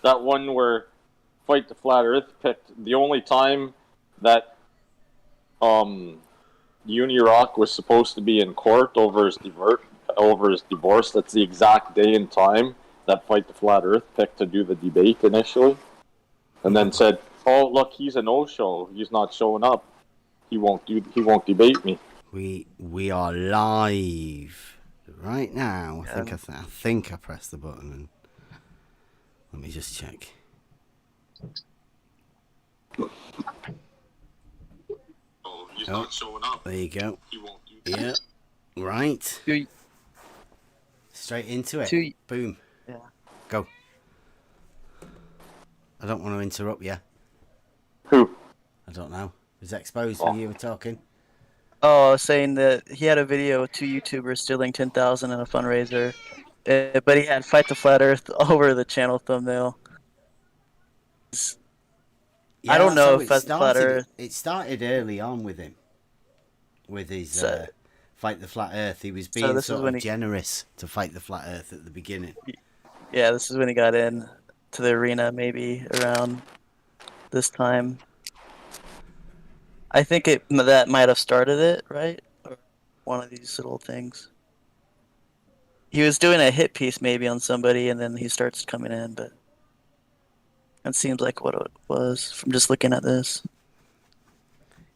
that one where Fight the Flat Earth picked the only time that UniRock was supposed to be in court over his divorce. That's the exact day and time that Fight the Flat Earth picked to do the debate initially, and then said, "Oh, look, he's a no-show. He's not showing up. He won't debate me." We are live right now. I think I pressed the button, and let me just check. Oh, he's not showing up. There you go. He won't do that. Yeah, right. Straight into it. Boom. Yeah. Go. I don't want to interrupt you. Who? I don't know. It was exposed when you were talking. Oh, saying that he had a video with two YouTubers stealing 10,000 in a fundraiser, but he had "Fight the Flat Earth" over the channel thumbnail. Yeah, I don't know if "Fight the Flat Earth." It started early on with him, with his "Fight the Flat Earth." He was being generous to Fight the Flat Earth at the beginning. Yeah, this is when he got in to the arena, maybe around this time. I think that might have started it, right? Or one of these little things. He was doing a hit piece maybe on somebody, and then he starts coming in, but that seems like what it was from just looking at this.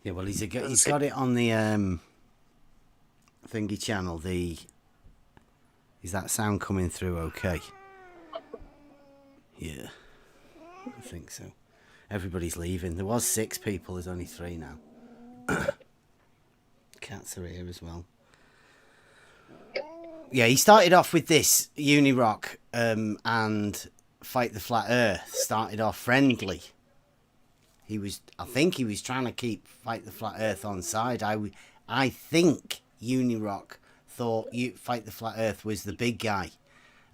Yeah, well, he's got it on the thingy channel. Is that sound coming through okay? Yeah, I think so. Everybody's leaving. There was 6 people. There's only 3 now. Cats are here as well. Yeah, he started off with this UniRock and Fight the Flat Earth. Started off friendly. I think he was trying to keep Fight the Flat Earth on side. I think UniRock thought Fight the Flat Earth was the big guy,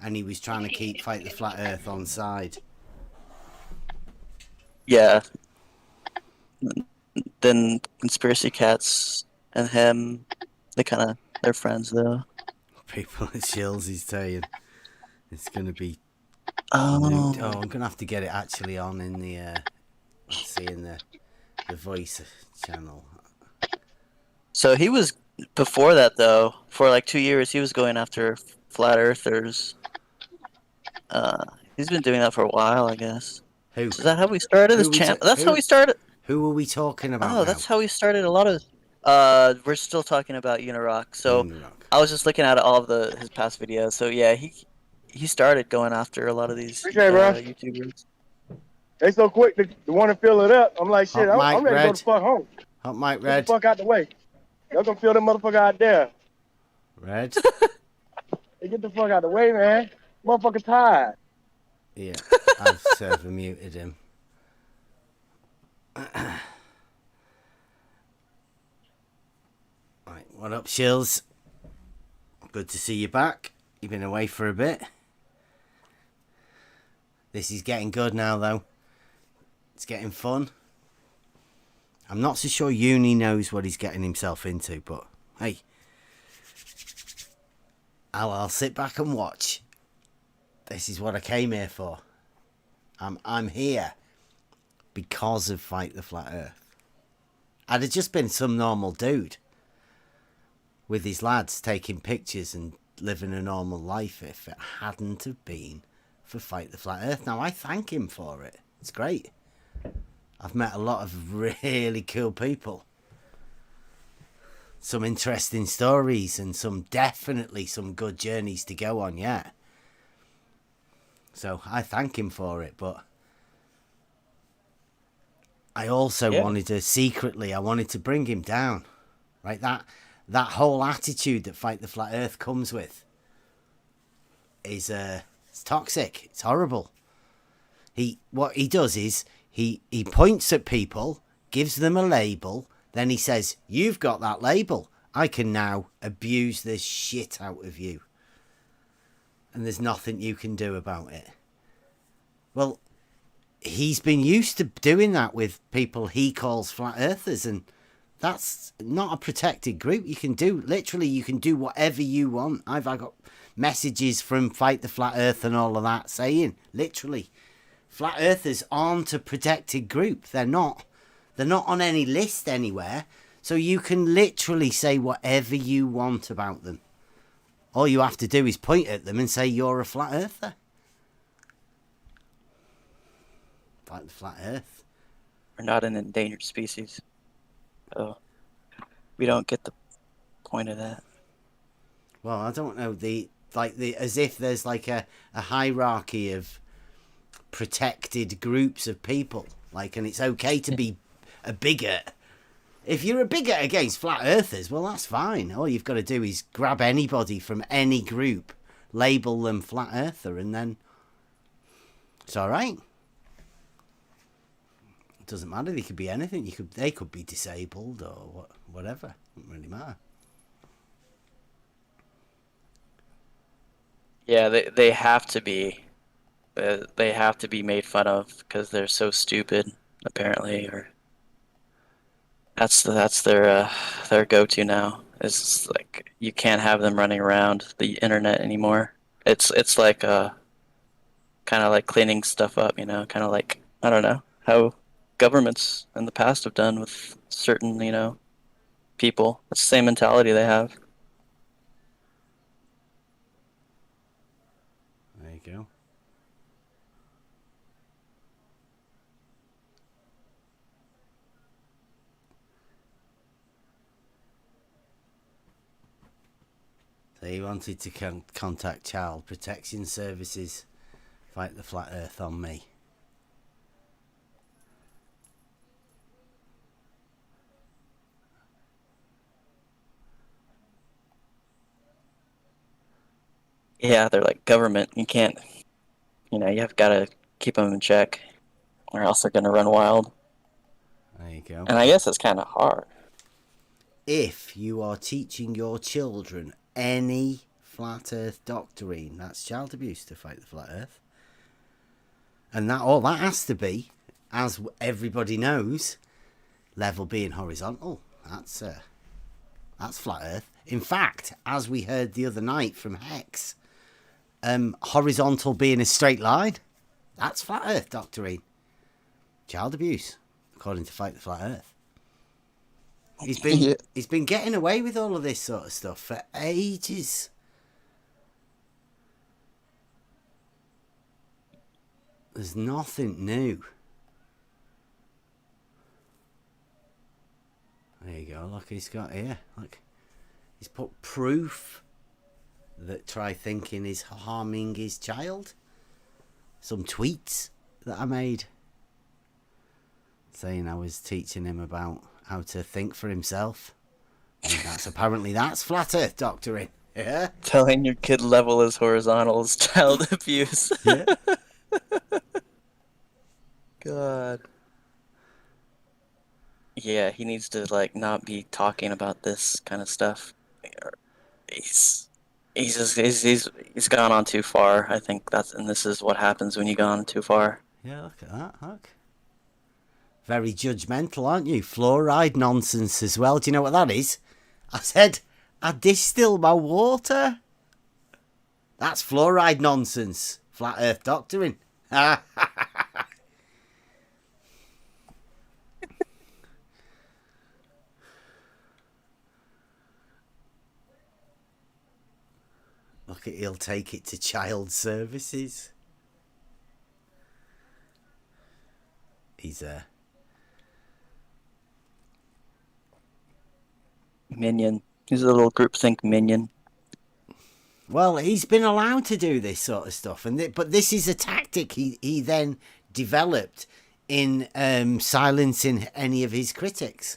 and he was trying to keep Fight the Flat Earth on side. Yeah. Then Conspiracy Cats and him, they're friends though. People at Shills, he's saying it's gonna be. Oh, I'm gonna have to get it actually on in the. Let's see, in the voice channel. So he was before that though. For like 2 years, he was going after flat earthers. He's been doing that for a while, I guess. Who? Is that how we started this channel? That's how we started. Who are we talking about? Oh, that's how we started a lot of. We're still talking about UniRock. So UniRock. I was just looking at all of his past videos. So yeah, he started going after a lot of these YouTubers. They so quick to want to fill it up. I'm like, shit, I'm ready to go the fuck home. Hot Mike Get Red. the fuck out the way. Y'all gonna fill that motherfucker out there. Red. Hey, get the fuck out the way, man. Motherfucker tired. Yeah, I've server muted him. Right, what up, Shills? Good to see you back. You've been away for a bit. This is getting good now, though. It's getting fun. I'm not so sure Uni knows what he's getting himself into, but hey, I'll sit back and watch. This is what I came here for. I'm here because of Fight the Flat Earth. I'd have just been some normal dude with his lads taking pictures and living a normal life if it hadn't have been for Fight the Flat Earth. Now, I thank him for it. It's great. I've met a lot of really cool people. Some interesting stories and definitely some good journeys to go on yet. So I thank him for it, but I also wanted to bring him down. Right? That whole attitude that Fight the Flat Earth comes with is it's toxic. It's horrible. What he does is he points at people, gives them a label, then he says, "You've got that label. I can now abuse the shit out of you. And there's nothing you can do about it." Well, he's been used to doing that with people he calls flat earthers, and that's not a protected group. You can do whatever you want. I got messages from Fight the Flat Earth and all of that saying, literally, Flat Earthers aren't a protected group. They're not. They're not on any list anywhere. So you can literally say whatever you want about them. All you have to do is point at them and say you're a Flat Earther. Like the Flat Earth. We're not an endangered species. So we don't get the point of that. Well, I don't know. As if there's like a hierarchy of protected groups of people. And it's okay to be a bigot. If you're a bigot against Flat Earthers, well, that's fine. All you've got to do is grab anybody from any group, label them Flat Earther, and then it's all right. It doesn't matter. They could be anything. They could be disabled or whatever. It doesn't really matter. Yeah, they have to be. They have to be made fun of because they're so stupid, apparently, or that's their go-to now. It's like you can't have them running around the internet anymore. It's like kind of like cleaning stuff up, kind of like, I don't know how governments in the past have done with certain people. It's the same mentality they have. There you go. So he wanted to contact Child Protection Services, fight the Flat Earth on me. Yeah, they're like government. You can't, you have got to keep them in check, or else they're going to run wild. There you go. And I guess it's kind of hard. If you are teaching your children any Flat Earth doctrine, that's child abuse to fight the Flat Earth. And all that has to be, as everybody knows, level being horizontal. That's Flat Earth. In fact, as we heard the other night from Hex, horizontal being a straight line, that's Flat Earth doctrine. Child abuse, according to Fight the Flat Earth. He's been getting away with all of this sort of stuff for ages. There's nothing new. There you go. Look, he's got here. Look, he's put proof that try thinking is harming his child. Some tweets that I made saying I was teaching him about how to think for himself. And that's Flat Earth doctrine. Yeah. Telling your kid level is horizontal is child abuse. Yeah. God. Yeah, he needs to not be talking about this kind of stuff. He's gone on too far. I think this is what happens when you go on too far. Yeah, look at that. Look. Very judgmental, aren't you? Fluoride nonsense as well. Do you know what that is? I said, I distill my water. That's fluoride nonsense. Flat Earth doctoring. Look, he'll take it to child services. He's a minion. He's a little groupthink minion. Well, he's been allowed to do this sort of stuff, but this is a tactic he then developed in silencing any of his critics.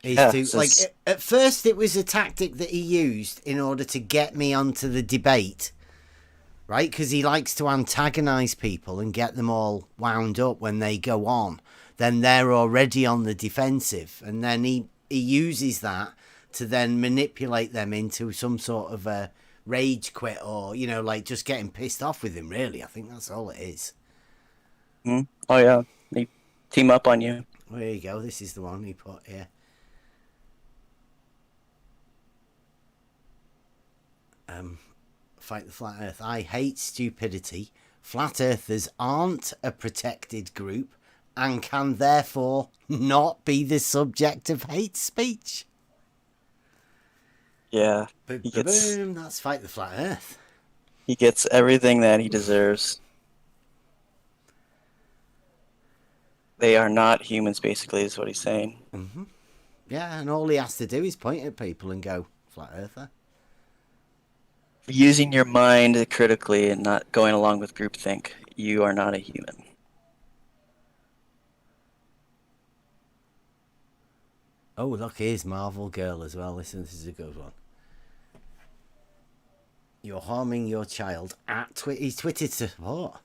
At first, it was a tactic that he used in order to get me onto the debate, right? Because he likes to antagonize people and get them all wound up when they go on. Then they're already on the defensive, and then he uses that to then manipulate them into some sort of a rage quit or, just getting pissed off with him, really. I think that's all it is. Oh, yeah. They team up on you. There you go. This is the one he put here. Fight the Flat Earth. I hate stupidity, flat earthers aren't a protected group and can therefore not be the subject of hate speech. Yeah. Boom, that's Fight the Flat Earth. He gets everything that he deserves. They are not humans, basically, is what he's saying. Mm-hmm. Yeah, and all he has to do is point at people and go, Flat Earther. Using your mind critically and not going along with groupthink, you are not a human. Oh, look, here's Marvel Girl as well. Listen, this is a good one. You're harming your child at He tweeted to what?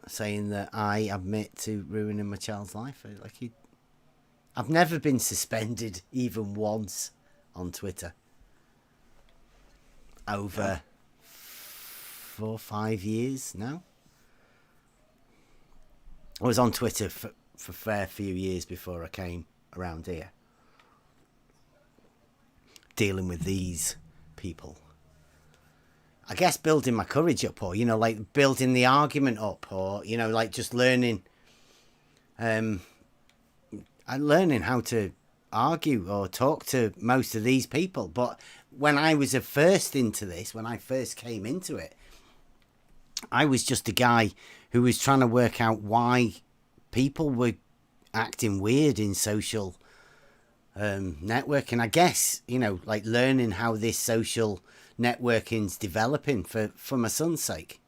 Saying that I admit to ruining my child's life. I've never been suspended even once on Twitter. Over 4 or 5 years now. I was on Twitter for a fair few years before I came around here. Dealing with these people. I guess building my courage up, or, like building the argument up, or, like just learning, learning how to argue or talk to most of these people. But when I was first into this, when I first came into it, I was just a guy who was trying to work out why people were acting weird in social networking. I guess, like learning how this social networking's developing for my son's sake.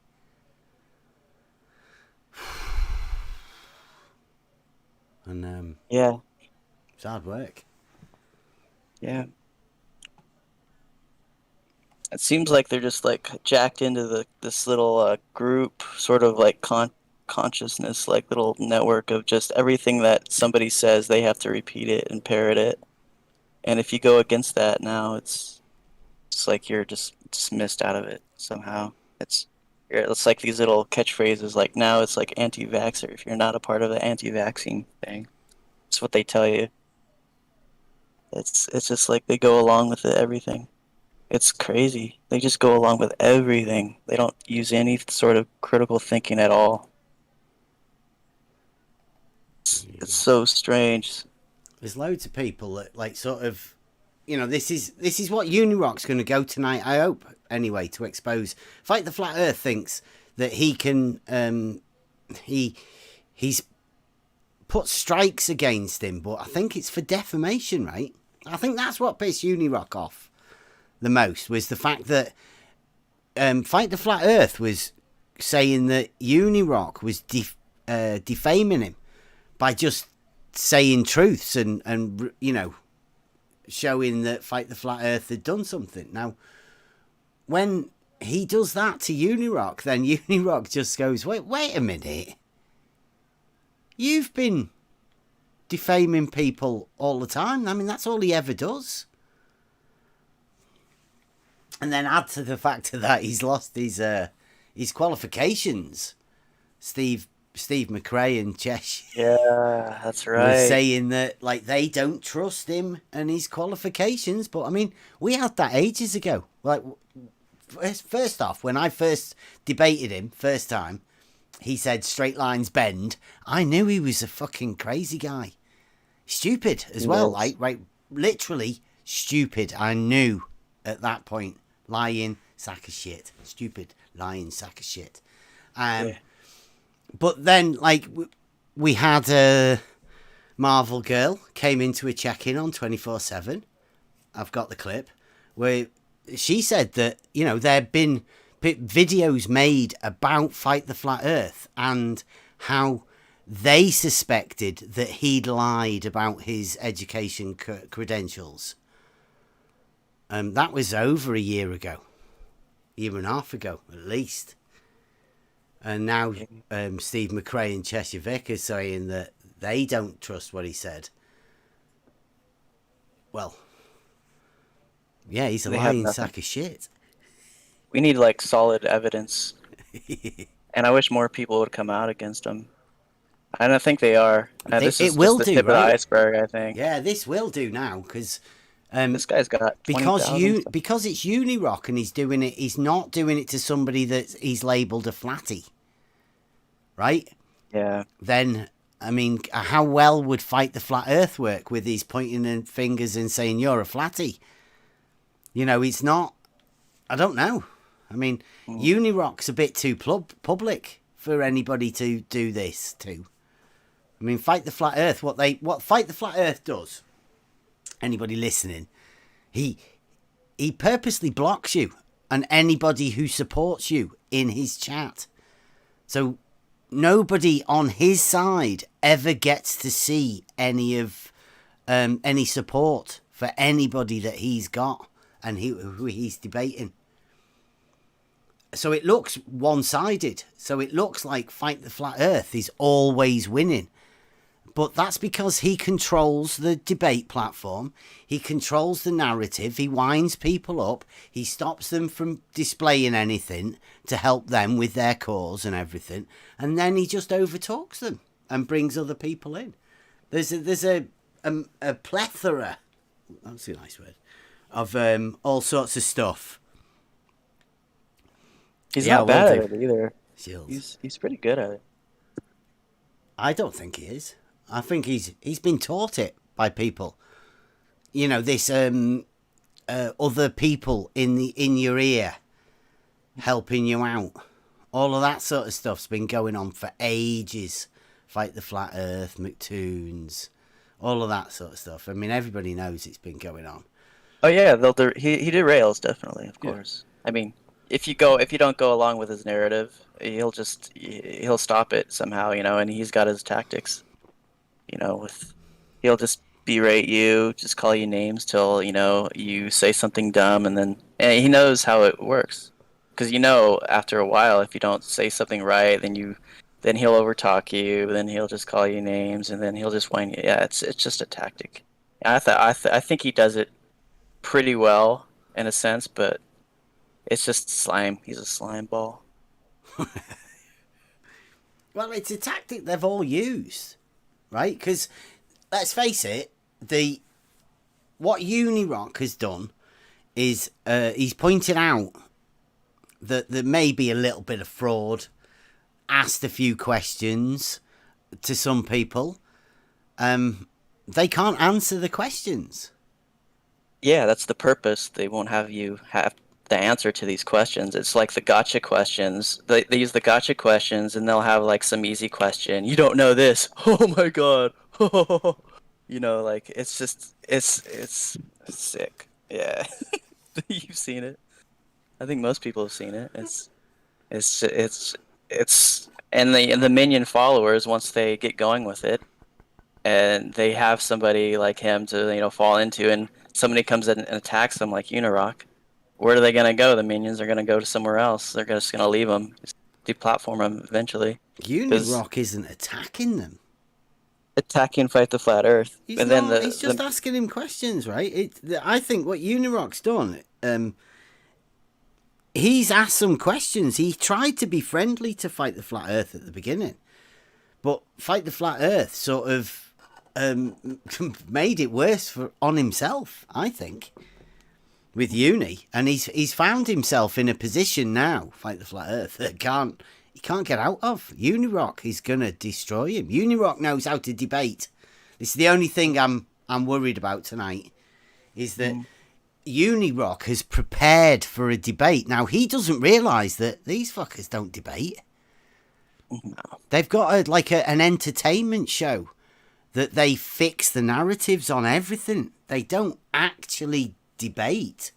And yeah, it's hard work. Yeah. It seems like they're just like jacked into this little group, sort of like consciousness, like little network of just everything that somebody says, they have to repeat it and parrot it. And if you go against that now, it's like you're just dismissed out of it somehow. It's like these little catchphrases. Like now, it's like anti-vaxxer if you're not a part of the anti-vaccine thing. It's what they tell you. It's just like they go along with everything. It's crazy. They just go along with everything. They don't use any sort of critical thinking at all. It's so strange. There's loads of people that like sort of, this is what UniRock's going to go tonight, I hope, anyway, to expose. Fight the Flat Earth thinks that he can, he's put strikes against him, but I think it's for defamation, right? I think that's what pissed UniRock off the most, was the fact that Fight the Flat Earth was saying that UniRock was defaming him by just saying truths and showing that Fight the Flat Earth had done something. Now, when he does that to UniRock, then UniRock just goes, wait a minute. You've been defaming people all the time. I mean, that's all he ever does. And then add to the fact of that, he's lost his qualifications. Steve McRae and Chesh. Yeah, that's right. Was saying that like they don't trust him and his qualifications. But I mean, we had that ages ago. Like, first off, when I first debated him first time, he said straight lines bend. I knew he was a fucking crazy guy, stupid as well. Like, right, literally stupid. I knew at that point. Lying sack of shit. Stupid lying sack of shit. But then, like, we had a Marvel Girl came into a check-in on 24/7. I've got the clip where she said that, there'd been videos made about Fight the Flat Earth and how they suspected that he'd lied about his education credentials. That was over a year ago. Year and a half ago, at least. And now Steve McRae and Cheshire Vic are saying that they don't trust what he said. Well, yeah, he's a lying sack of shit. We need, like, solid evidence. And I wish more people would come out against him. And I think they are. This is will just the do, tip right? of the iceberg, I think. Yeah, this will do now, because This guy's got 20,000. Because it's UniRock and he's doing it. He's not doing it to somebody that he's labelled a flatty, right? Yeah. Then I mean, how well would Fight the Flat Earth work with his pointing and fingers and saying you're a flatty? You know, it's not. I don't know. I mean, UniRock's a bit too public for anybody to do this to. I mean, Fight the Flat Earth. What Fight the Flat Earth does. Anybody listening, he purposely blocks you and anybody who supports you in his chat. So nobody on his side ever gets to see any support for anybody that he's got and who he's debating. So it looks one-sided. So it looks like Fight the Flat Earth is always winning. But that's because he controls the debate platform. He controls the narrative. He winds people up. He stops them from displaying anything to help them with their cause and everything. And then he just overtalks them and brings other people in. There's a plethora, that's a nice word, of all sorts of stuff. He's not bad at it either. He's pretty good at it. I don't think he is. I think he's been taught it by people. You know, this other people in your ear helping you out. All of that sort of stuff's been going on for ages. Fight the Flat Earth, McToons, all of that sort of stuff. I mean, everybody knows it's been going on. Oh yeah, he did rails definitely, of course. Yeah. I mean, if you don't go along with his narrative, he'll stop it somehow, you know. And he's got his tactics. You know, he'll just berate you, just call you names till, you know, you say something dumb, and he knows how it works. Because, you know, after a while, if you don't say something right, then he'll overtalk you, then he'll just call you names, and then he'll just whine you. Yeah, it's just a tactic. I think he does it pretty well in a sense, but it's just slime. He's a slime ball. Well, it's a tactic they've all used. Right, because let's face it, what UniRock has done is he's pointed out that there may be a little bit of fraud, asked a few questions to some people. They can't answer the questions. Yeah, that's the purpose. They won't have you have the answer to these questions. It's like the gotcha questions. They use the gotcha questions, and they'll have like some easy question. You don't know this. Oh my god. You know, like it's sick. Yeah. You've seen it. I think most people have seen it. It's and the minion followers, once they get going with it, and they have somebody like him to, you know, fall into, and somebody comes in and attacks them like UniRock. Where are they going to go? The minions are going to go to somewhere else. They're just going to leave them, deplatform them eventually. UniRock isn't attacking them. Attacking Fight the Flat Earth. He's just asking him questions, right? I think what UniRock's done, he's asked some questions. He tried to be friendly to Fight the Flat Earth at the beginning. But Fight the Flat Earth sort of made it worse on himself, I think. With Uni, and he's found himself in a position now, Fight the Flat Earth, that he can't get out of. UniRock is gonna destroy him. UniRock knows how to debate. This is the only thing I'm worried about tonight, is that UniRock has prepared for a debate. Now he doesn't realise that these fuckers don't debate. No. They've got an entertainment show that they fix the narratives on everything. They don't actually debate.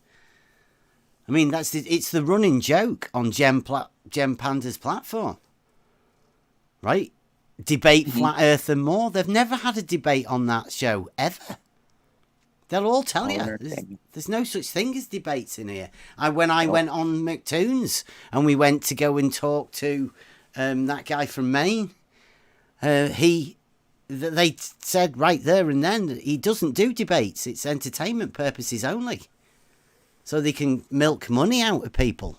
I mean, it's the running joke on Gem Panda's platform, right? Debate Flat Earth and more. They've never had a debate on that show ever. They'll all tell you there's no such thing as debates in here. When I went on McToons and we went to go and talk to that guy from Maine, they said right there and then that he doesn't do debates. It's entertainment purposes only. So they can milk money out of people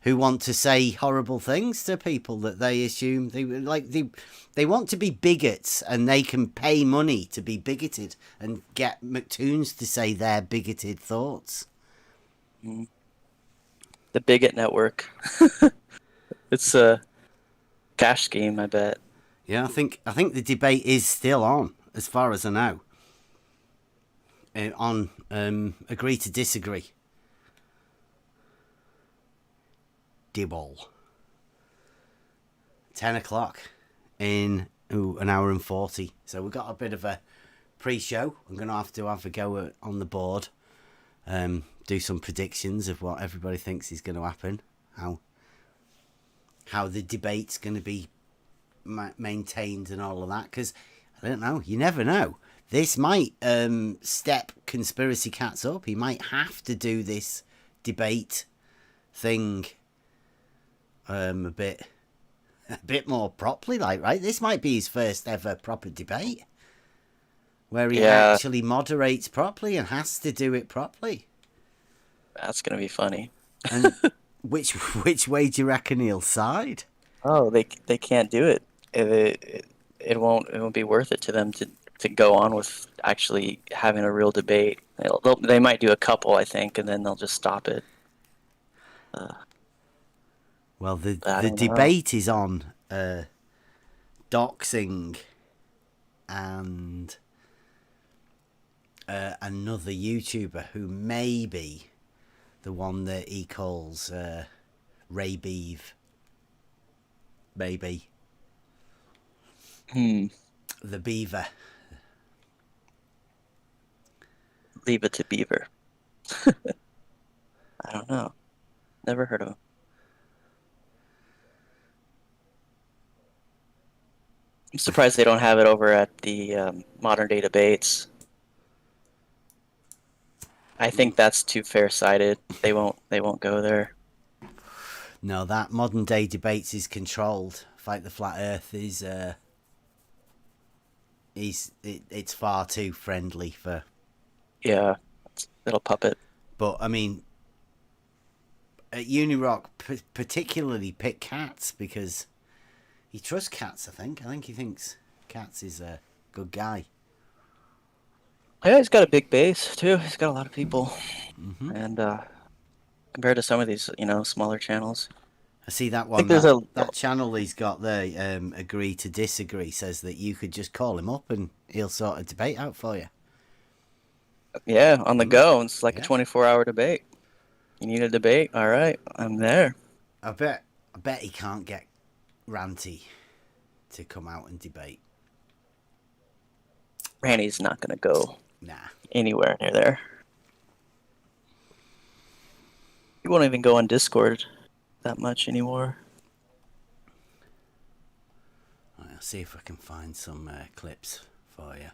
who want to say horrible things to people that they assume they want to be bigots, and they can pay money to be bigoted and get McToons to say their bigoted thoughts. The bigot network. It's a cash scheme, I bet. Yeah, I think the debate is still on, as far as I know. On agree to disagree. Dibble. 10 o'clock in an hour and 40. So we've got a bit of a pre-show. I'm going to have a go on the board. Do some predictions of what everybody thinks is going to happen. How the debate's going to be maintained and all of that. Because, I don't know, you never know. This might step Conspiracy Cats up. He might have to do this debate thing a bit more properly, right? This might be his first ever proper debate where he actually moderates properly and has to do it properly. That's gonna be funny. And which way do you reckon he'll side? Oh, they can't do it. It won't be worth it to them to go on with actually having a real debate. They might do a couple, I think, and then they'll just stop it. Well, the debate is on doxing and another YouTuber who may be the one that he calls Ray Beeve. Maybe. The Beaver. Leave it to Beaver. I don't know. Never heard of him. I'm surprised they don't have it over at the modern day debates. I think that's too fair-sided. They won't go there. No, that modern day debates is controlled. Fight the Flat Earth is it's far too friendly for. Yeah, little puppet. But I mean, at UniRock particularly pick Cats because he trusts Cats. I think he thinks Cats is a good guy. Yeah, he's got a big base too. He's got a lot of people, and compared to some of these, smaller channels. I see that one. That channel he's got there, Agree to Disagree, says that you could just call him up and he'll sort a debate out for you. Yeah, on the go. It's like a 24-hour debate. You need a debate? All right, I'm there. I bet he can't get Ranty to come out and debate. Randy's not going to go anywhere near there. He won't even go on Discord that much anymore. Right, I'll see if I can find some clips for you.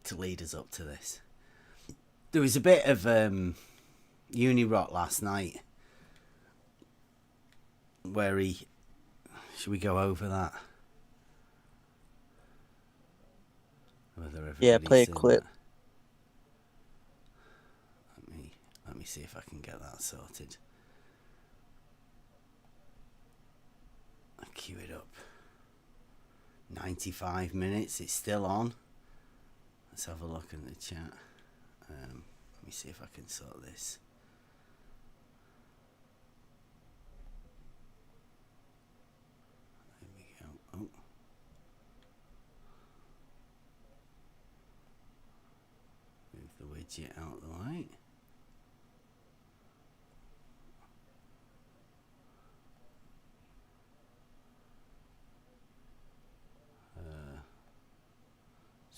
To lead us up to this. There was a bit of UniRock last night where should we go over that? Yeah, play a clip. Let me see if I can get that sorted. I'll cue it up. 95 minutes, it's still on. Let's have a look in the chat. Let me see if I can sort this. There we go. Oh. Move the widget out of the way.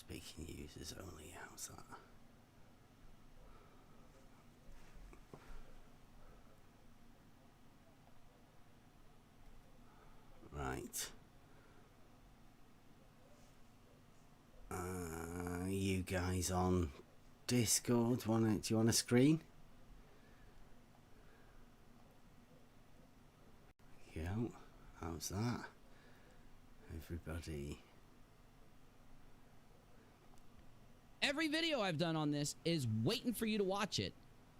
Speaking users only, how's that? Right. You guys on Discord, do you want a screen? Yeah, how's that? Everybody. Every video I've done on this is waiting for you to watch it,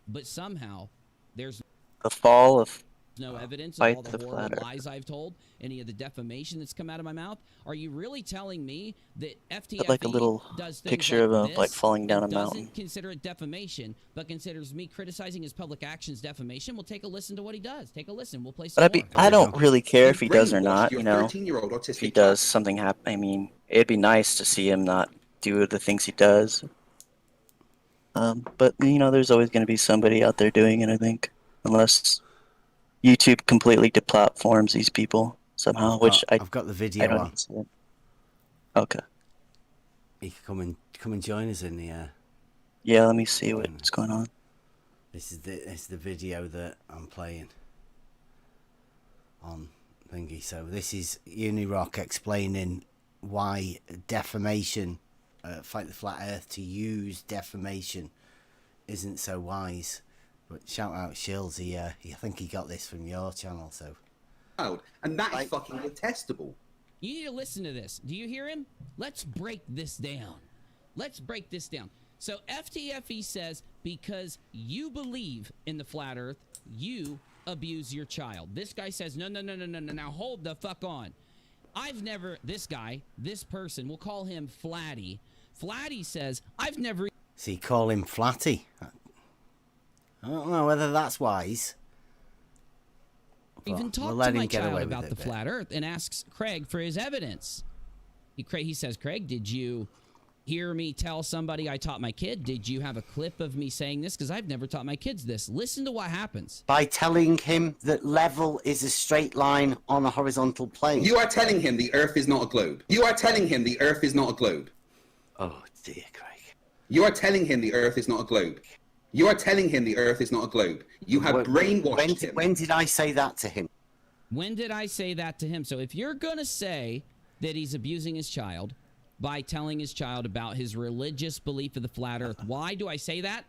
but somehow there's The fall of no evidence of Fight all the the horrible Flat Earth. lies I've told, any of the defamation that's come out of my mouth. Are you really telling me that FTFE Got, like, a little does things picture like of him, like, this falling down and a doesn't mountain. consider it defamation, but considers me criticizing his public actions defamation? Well, take a listen to what he does. Take a listen. We'll play some But more. I don't really care if he does or brainwashed not, your you know. 13-year-old If he autistic does, child. something happen. I mean, it'd be nice to see him not do the things he does. But, you know, there's always going to be somebody out there doing it, I think. Unless YouTube completely deplatforms these people somehow, I've got the video I don't on. see it. Okay. You can come and join us in the. Yeah, let me see what's going on. This is the video that I'm playing on thingy. So this is UniRock explaining why defamation, Fight the Flat Earth, to use defamation isn't so wise. But shout out Shills, I think he got this from your channel, so. And that is fucking detestable. You need to listen to this. Do you hear him? Let's break this down. Let's break this down. So FTFE says because you believe in the flat earth, you abuse your child. This guy says, no. Now hold the fuck on. I've never, this guy, this person, we'll call him Flatty. Flatty says, I've never See, call him Flatty. I don't know whether that's wise. even talked to my child about the flat earth, and asks Craig for his evidence. He says, Craig, did you hear me tell somebody I taught my kid? Did you have a clip of me saying this? Because I've never taught my kids this. Listen to what happens. By telling him that level is a straight line on a horizontal plane. You are telling him the Earth is not a globe. You are telling him the Earth is not a globe. Oh, dear, Craig. You are telling him the Earth is not a globe. You are telling him the Earth is not a globe. You have brainwashed him. When did I say that to him? When did I say that to him? So if you're going to say that he's abusing his child by telling his child about his religious belief of the flat earth, why do I say that?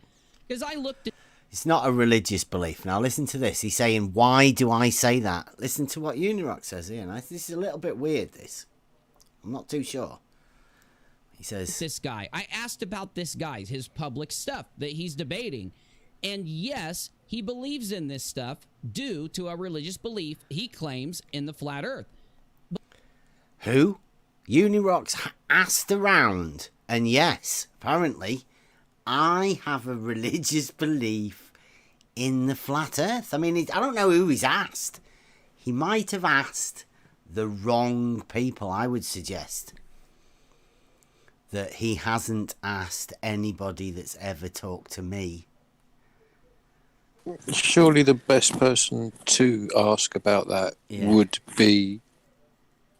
Because I looked at... It's not a religious belief. Now listen to this. He's saying, why do I say that? Listen to what UniRock says here. Now, this is a little bit weird, this. I'm not too sure. He says... This guy. I asked about this guy, his public stuff that he's debating. And yes, he believes in this stuff due to a religious belief he claims in the flat earth. Who? UniRock's asked around. And yes, apparently, I have a religious belief in the flat earth. I mean, I don't know who he's asked. He might have asked the wrong people, I would suggest. That he hasn't asked anybody that's ever talked to me. Surely the best person to ask about that would be...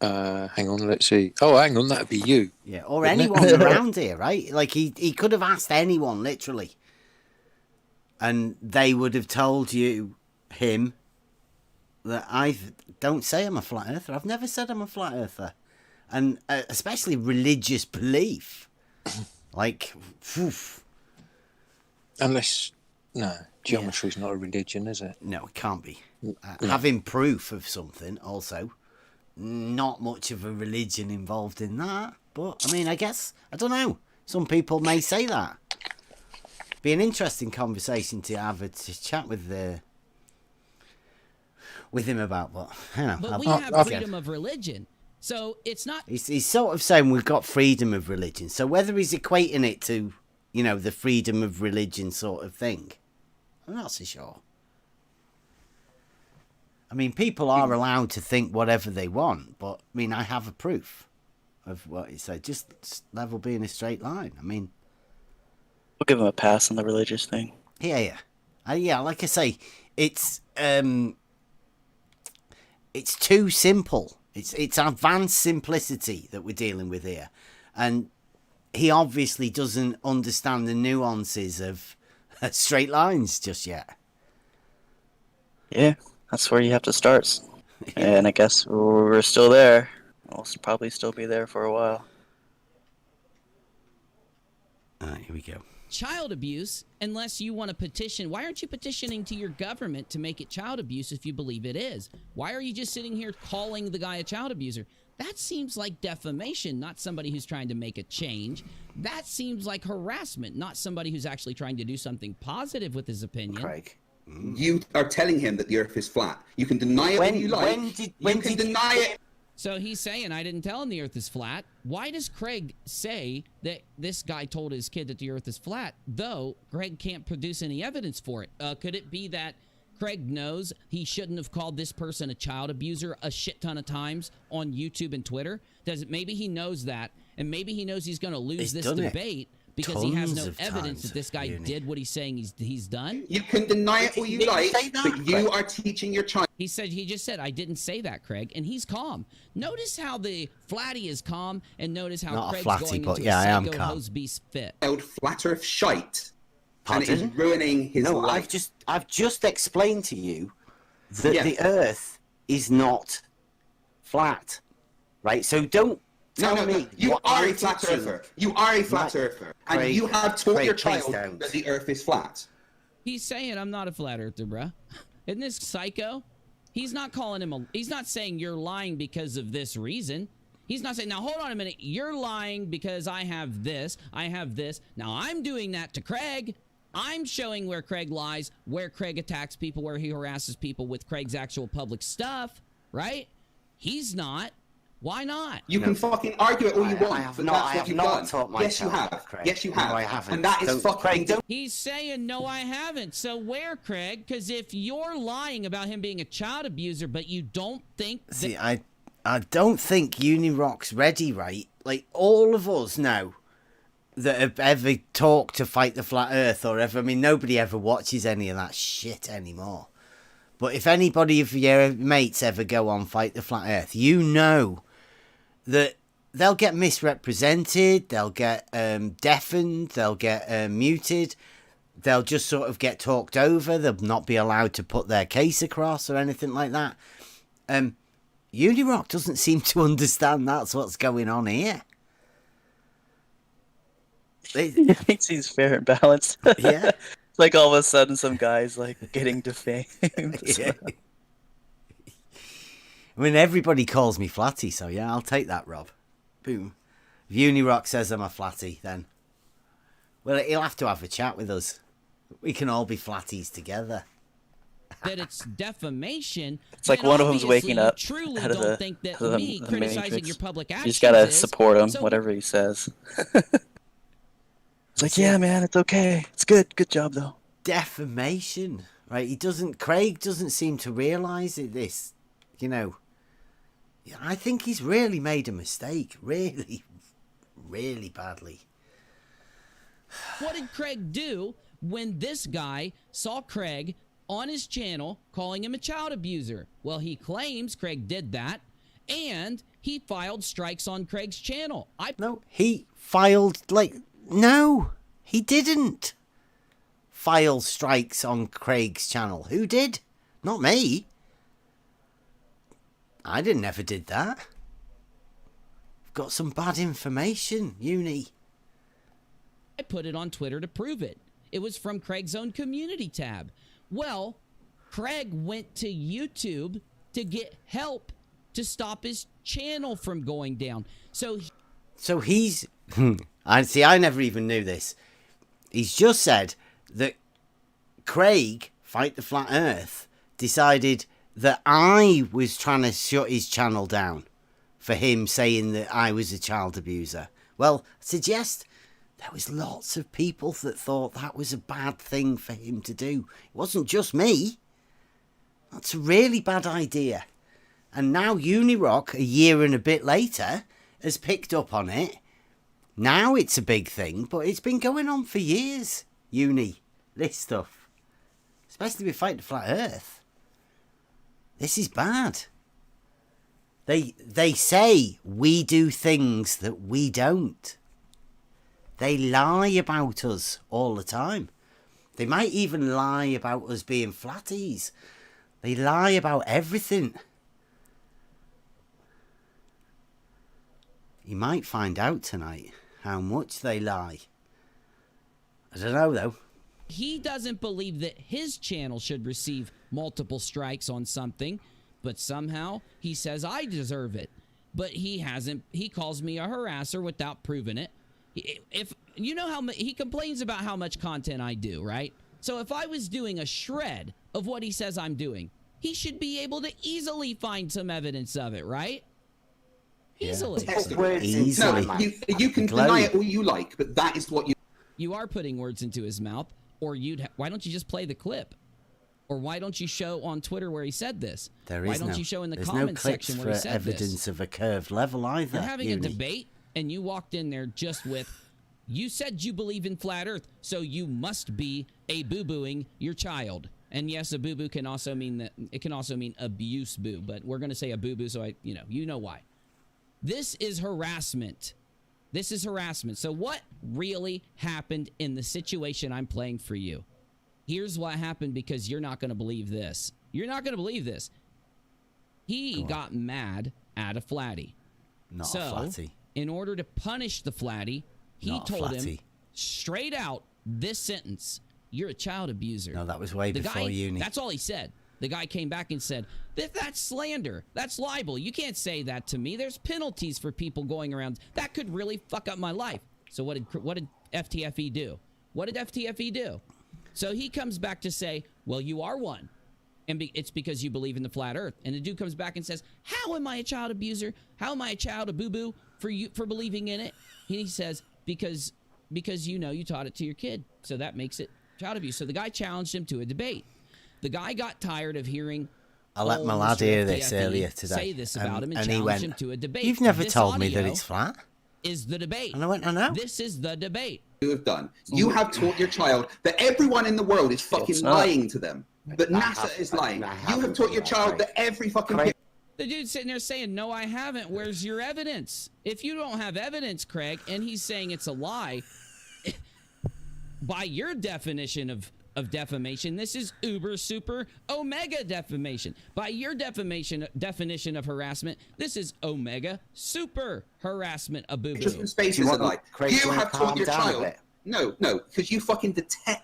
hang on, let's see. Oh, hang on, that'd be you. Yeah, or anyone around here, right? Like, he could have asked anyone, literally. And they would have told him, that I don't say I'm a flat earther. I've never said I'm a flat earther. And especially religious belief. Like, oof. Unless, no, geometry's not a religion, is it? No, it can't be. Having proof of something, also. Not much of a religion involved in that. But, I mean, I guess, I don't know. Some people may say that. Be an interesting conversation to have to chat with him about. But, you know, but we have freedom of religion. So it's not... He's sort of saying we've got freedom of religion. So whether he's equating it to, you know, the freedom of religion sort of thing, I'm not so sure. I mean, people are allowed to think whatever they want, but, I mean, I have a proof of what he said. Just level being a straight line. I mean... We'll give him a pass on the religious thing. Yeah. Yeah, like I say, it's too simple. It's advanced simplicity that we're dealing with here. And he obviously doesn't understand the nuances of straight lines just yet. Yeah, that's where you have to start. And I guess we're still there. We'll probably still be there for a while. All right, here we go. Child abuse, unless you want to petition. Why aren't you petitioning to your government to make it child abuse if you believe it is? Why are you just sitting here calling the guy a child abuser? That seems like defamation, not somebody who's trying to make a change. That seems like harassment, not somebody who's actually trying to do something positive with his opinion. Craig. You are telling him that the Earth is flat. You can deny it when you like. You can deny it. So he's saying, I didn't tell him the Earth is flat. Why does Craig say that this guy told his kid that the Earth is flat, though Craig can't produce any evidence for it? Could it be that Craig knows he shouldn't have called this person a child abuser a shit ton of times on YouTube and Twitter? Maybe he knows that, and maybe he knows he's going to lose this debate because he has no evidence that this guy did what he's saying he's done. You can deny it all you like, but you are teaching your child. He just said, I didn't say that, Craig, and he's calm. Notice how the flatty is calm, and notice how Not Craig's flatty, going but into yeah, a I am psycho calm. hose beast fit. Flat Earth shite. Pardon? And it is ruining his life. I've just explained to you that Yeah. the Earth is not flat, right? So don't tell me. You what are I'm a flat teaching. earther. You are a flat earther, and Craig, you have taught your Craig, please child don't. that the Earth is flat. He's saying I'm not a flat earther, bruh. Isn't this psycho? He's not calling him he's not saying you're lying because of this reason. He's not saying, now hold on a minute, you're lying because I have this, Now I'm doing that to Craig. I'm showing where Craig lies, where Craig attacks people, where he harasses people with Craig's actual public stuff, right? He's not. Why not? You can fucking argue it all you want. I have but not- that's I what have you've not done. taught my Yes, you child, have. Craig. Yes, you No, have. I haven't. And that is Don't- fucking. Craig, don't- He's saying, no, I haven't. So where, Craig? Because if you're lying about him being a child abuser, but you don't think that... See, I don't think UniRock's ready, right? Like, all of us now that have ever talked to Fight the Flat Earth or ever... I mean, nobody ever watches any of that shit anymore. But if anybody of your mates ever go on Fight the Flat Earth, you know that they'll get misrepresented, they'll get deafened, they'll get muted, they'll just sort of get talked over, they'll not be allowed to put their case across or anything like that. UniRock doesn't seem to understand that's what's going on here. He thinks he's fair and balanced. Yeah. It's like all of a sudden some guy's like getting defamed. Yeah. I mean, everybody calls me Flatty, so yeah, I'll take that, Rob. Boom. If UniRock says I'm a Flatty, then... Well, he'll have to have a chat with us. We can all be Flatties together. that it's defamation. It's like then one of them's obviously waking up You truly out of don't the- think that out of the- me the criticizing Matrix. your public You actions just gotta is- support him, so whatever he says. It's like, yeah, man, it's okay. It's good. Good job, though. Defamation, right? Craig doesn't seem to realise it. This, you know. I think he's really made a mistake. Really, really badly. What did Craig do when this guy saw Craig on his channel calling him a child abuser? Well, he claims Craig did that, and he filed strikes on Craig's channel. No, he filed, no, he didn't file strikes on Craig's channel. Who did? Not me. I never did that. I've got some bad information, Uni. I put it on Twitter to prove it. It was from Craig's own community tab. Well, Craig went to YouTube to get help to stop his channel from going down. So he's... I never even knew this. He's just said that Craig, Fight the Flat Earth, decided that I was trying to shut his channel down for him saying that I was a child abuser. Well, I suggest there was lots of people that thought that was a bad thing for him to do. It wasn't just me. That's a really bad idea. And now UniRock, a year and a bit later, has picked up on it. Now it's a big thing, but it's been going on for years, this stuff. Especially with Fight the Flat Earth. This is bad. They say we do things that we don't. They lie about us all the time. They might even lie about us being flatties. They lie about everything. You might find out tonight how much they lie. I don't know, though. he doesn't believe that his channel should receive multiple strikes on something, but somehow he says I deserve it. but he hasn't. He calls me a harasser without proving it. If you know how he complains about how much content I do, right? So if I was doing a shred of what he says I'm doing, he should be able to easily find some evidence of it, right? Easily. No, you can deny it all you like, but that is what you... You are putting words into his mouth, or why don't you just play the clip? Or why don't you show on Twitter where he said this? Why don't you show in the comment section where he said this? There's no evidence of a curved level either. You're having a debate, and you walked in there just with, you said you believe in flat Earth, so you must be a boo-booing your child. And yes, a boo-boo can also mean that it can also mean abuse boo, but we're going to say a boo-boo, so you know why. This is harassment. This is harassment. So what really happened in the situation I'm playing for you? Here's what happened, because you're not going to believe this. You're not going to believe this. He got mad at a flatty. Not a flatty. In order to punish the flatty, he told him straight out this sentence: "You're a child abuser." No, that was way before uni. That's all he said. The guy came back and said, "That's slander. That's libel. You can't say that to me. There's penalties for people going around. That could really fuck up my life." So what did FTFE do? What did FTFE do? So he comes back to say, "Well, you are one, and it's because you believe in the flat Earth." And the dude comes back and says, "How am I a child abuser? How am I a child of boo-boo for believing in it?" He says, because you taught it to your kid, so that makes it child abuse. So the guy challenged him to a debate. The guy got tired of hearing. I let my lad hear this earlier today. Say this about him and challenge him to a debate. "You've never told me that it's flat." Is the debate? And I went, "I know. This is the debate." You have done. You have taught your child that everyone in the world is fucking lying to them. That NASA is lying. You have taught your child that every fucking... The dude's sitting there saying, "No, I haven't. Where's your evidence?" If you don't have evidence, Craig, and he's saying it's a lie, by your definition of defamation, this is uber, super, omega defamation. By your definition of harassment, this is omega, super harassment of boo-boo. Just spaces are like, you have taught your child... No, because you fucking detest...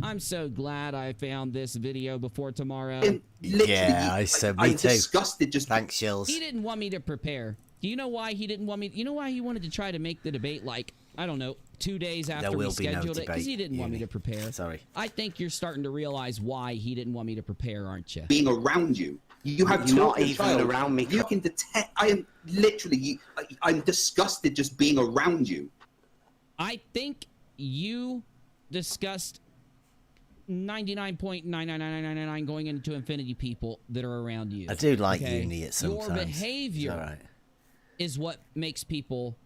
I'm so glad I found this video before tomorrow. I said me too. I'm disgusted. Thanks, Shills. He didn't want me to prepare. Do you know why he didn't want me? You know why he wanted to try to make the debate like, I don't know, 2 days after we scheduled it? Because he didn't want me to prepare. Sorry. I think you're starting to realize why he didn't want me to prepare, aren't you? Being around you. You have taught your child. Around me. You can detect. I am literally. I'm disgusted just being around you. I think you discussed 99.99999 going into infinity people that are around you. I do like uni at sometimes. Your behavior is what makes people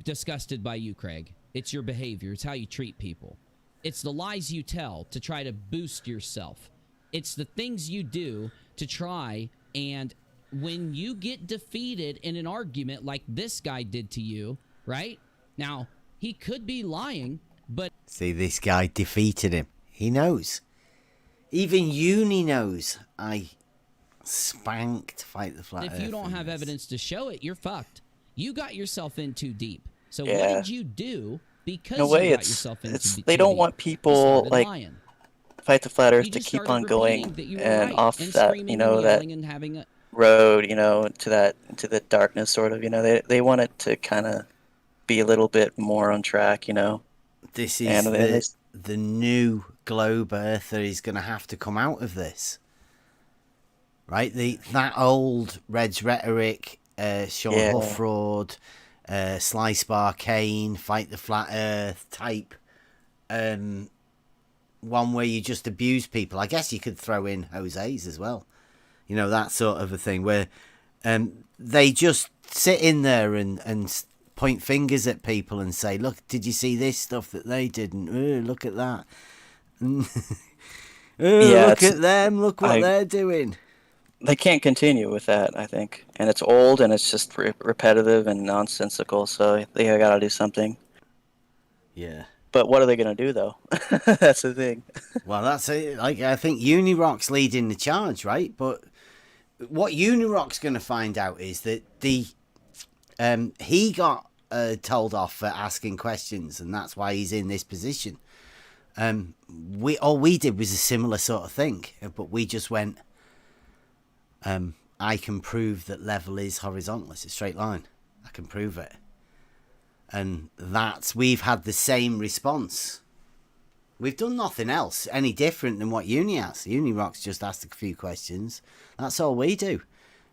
disgusted by you, Craig. It's your behavior. It's how you treat people. It's the lies you tell to try to boost yourself. It's the things you do to try, and when you get defeated in an argument like this guy did to you, right? Now, he could be lying, but... See, this guy defeated him. He knows. Even uni knows I spanked Fight the Flat Earth. If you don't have evidence to show it, you're fucked. You got yourself in too deep. So what did you do because you got yourself in too deep? They don't want people like Fight the Flat Earth to keep on going and off that, that road, to the darkness, sort of. They want it to kind of be a little bit more on track, This is the new globe earther is going to have to come out of this, right? That old Red's rhetoric, Sean Huffraud, Slice Bar Kane, Fight the Flat Earth type, one where you just abuse people. I guess you could throw in Jose's as well, that sort of a thing where they just sit in there and point fingers at people and say, "Look, did you see this stuff that they didn't? Look at that. Look at them. Look what they're doing." They can't continue with that, I think. And it's old and it's just repetitive and nonsensical, so they got to do something. Yeah. But what are they going to do, though? That's the thing. Well, that's it. Like, I think UniRock's leading the charge, right? But what UniRock's going to find out is that he got told off for asking questions, and that's why he's in this position. All we did was a similar sort of thing, but we just went, I can prove that level is horizontal. It's a straight line. I can prove it. And we've had the same response. We've done nothing else any different than what Uni has. UniRock's just asked a few questions. That's all we do.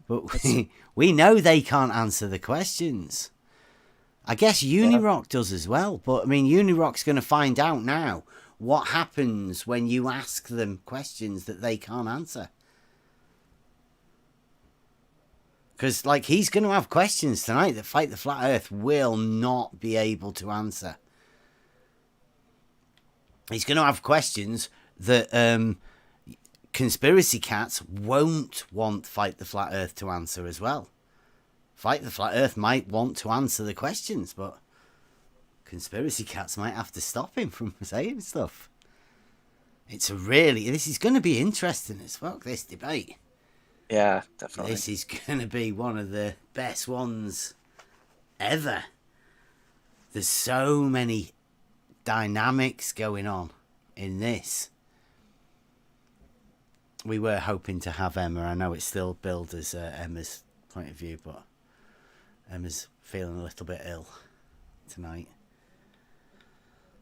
But we know they can't answer the questions. I guess UniRock does as well. But, I mean, UniRock's going to find out now what happens when you ask them questions that they can't answer. Because, like, he's going to have questions tonight that Fight the Flat Earth will not be able to answer. He's going to have questions that Conspiracy Cats won't want Fight the Flat Earth to answer as well. Fight the Flat Earth might want to answer the questions, but Conspiracy Cats might have to stop him from saying stuff. This is going to be interesting as fuck, this debate. Yeah, definitely. This is going to be one of the best ones ever. There's so many dynamics going on in this. We were hoping to have Emma. I know it's still billed as Emma's point of view, but Emma's feeling a little bit ill tonight.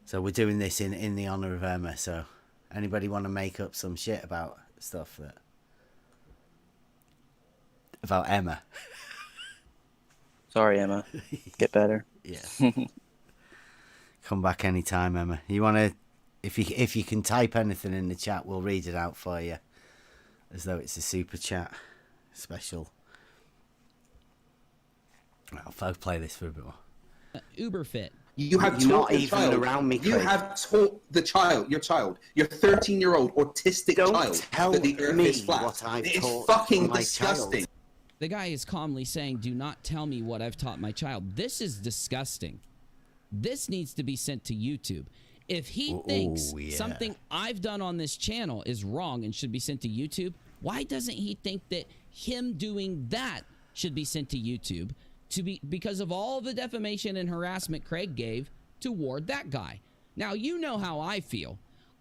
So we're doing this in the honour of Emma. So anybody want to make up some shit about stuff about Emma? Sorry, Emma. Get better. Yeah. Come back anytime, Emma. You want to, if you can type anything in the chat, we'll read it out for you, as though it's a super chat special. I'll play this for a bit more. Uberfit. You have taught your child. Around me, you have taught your child, your 13-year-old autistic child, that the Earth is flat. It is fucking disgusting. Child. The guy is calmly saying, "Do not tell me what I've taught my child." This is disgusting. This needs to be sent to YouTube. If he thinks something I've done on this channel is wrong and should be sent to YouTube, why doesn't he think that him doing that should be sent to YouTube because of all the defamation and harassment Craig gave toward that guy? Now, you know how I feel.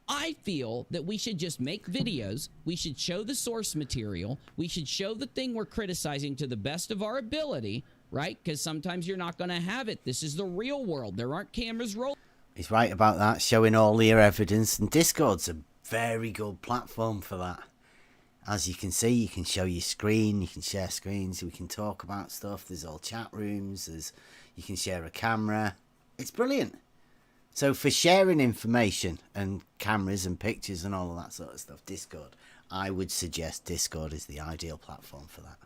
I feel that we should just make videos. We should show the source material. We should show the thing we're criticizing to the best of our ability, right? Because sometimes you're not going to have it. This is the real world. There aren't cameras rolling. He's right about that, showing all your evidence. And Discord's a very good platform for that. As you can see, you can show your screen, you can share screens, we can talk about stuff. There's all chat rooms, you can share a camera. It's brilliant. So for sharing information and cameras and pictures and all of that sort of stuff, Discord, I would suggest Discord is the ideal platform for that.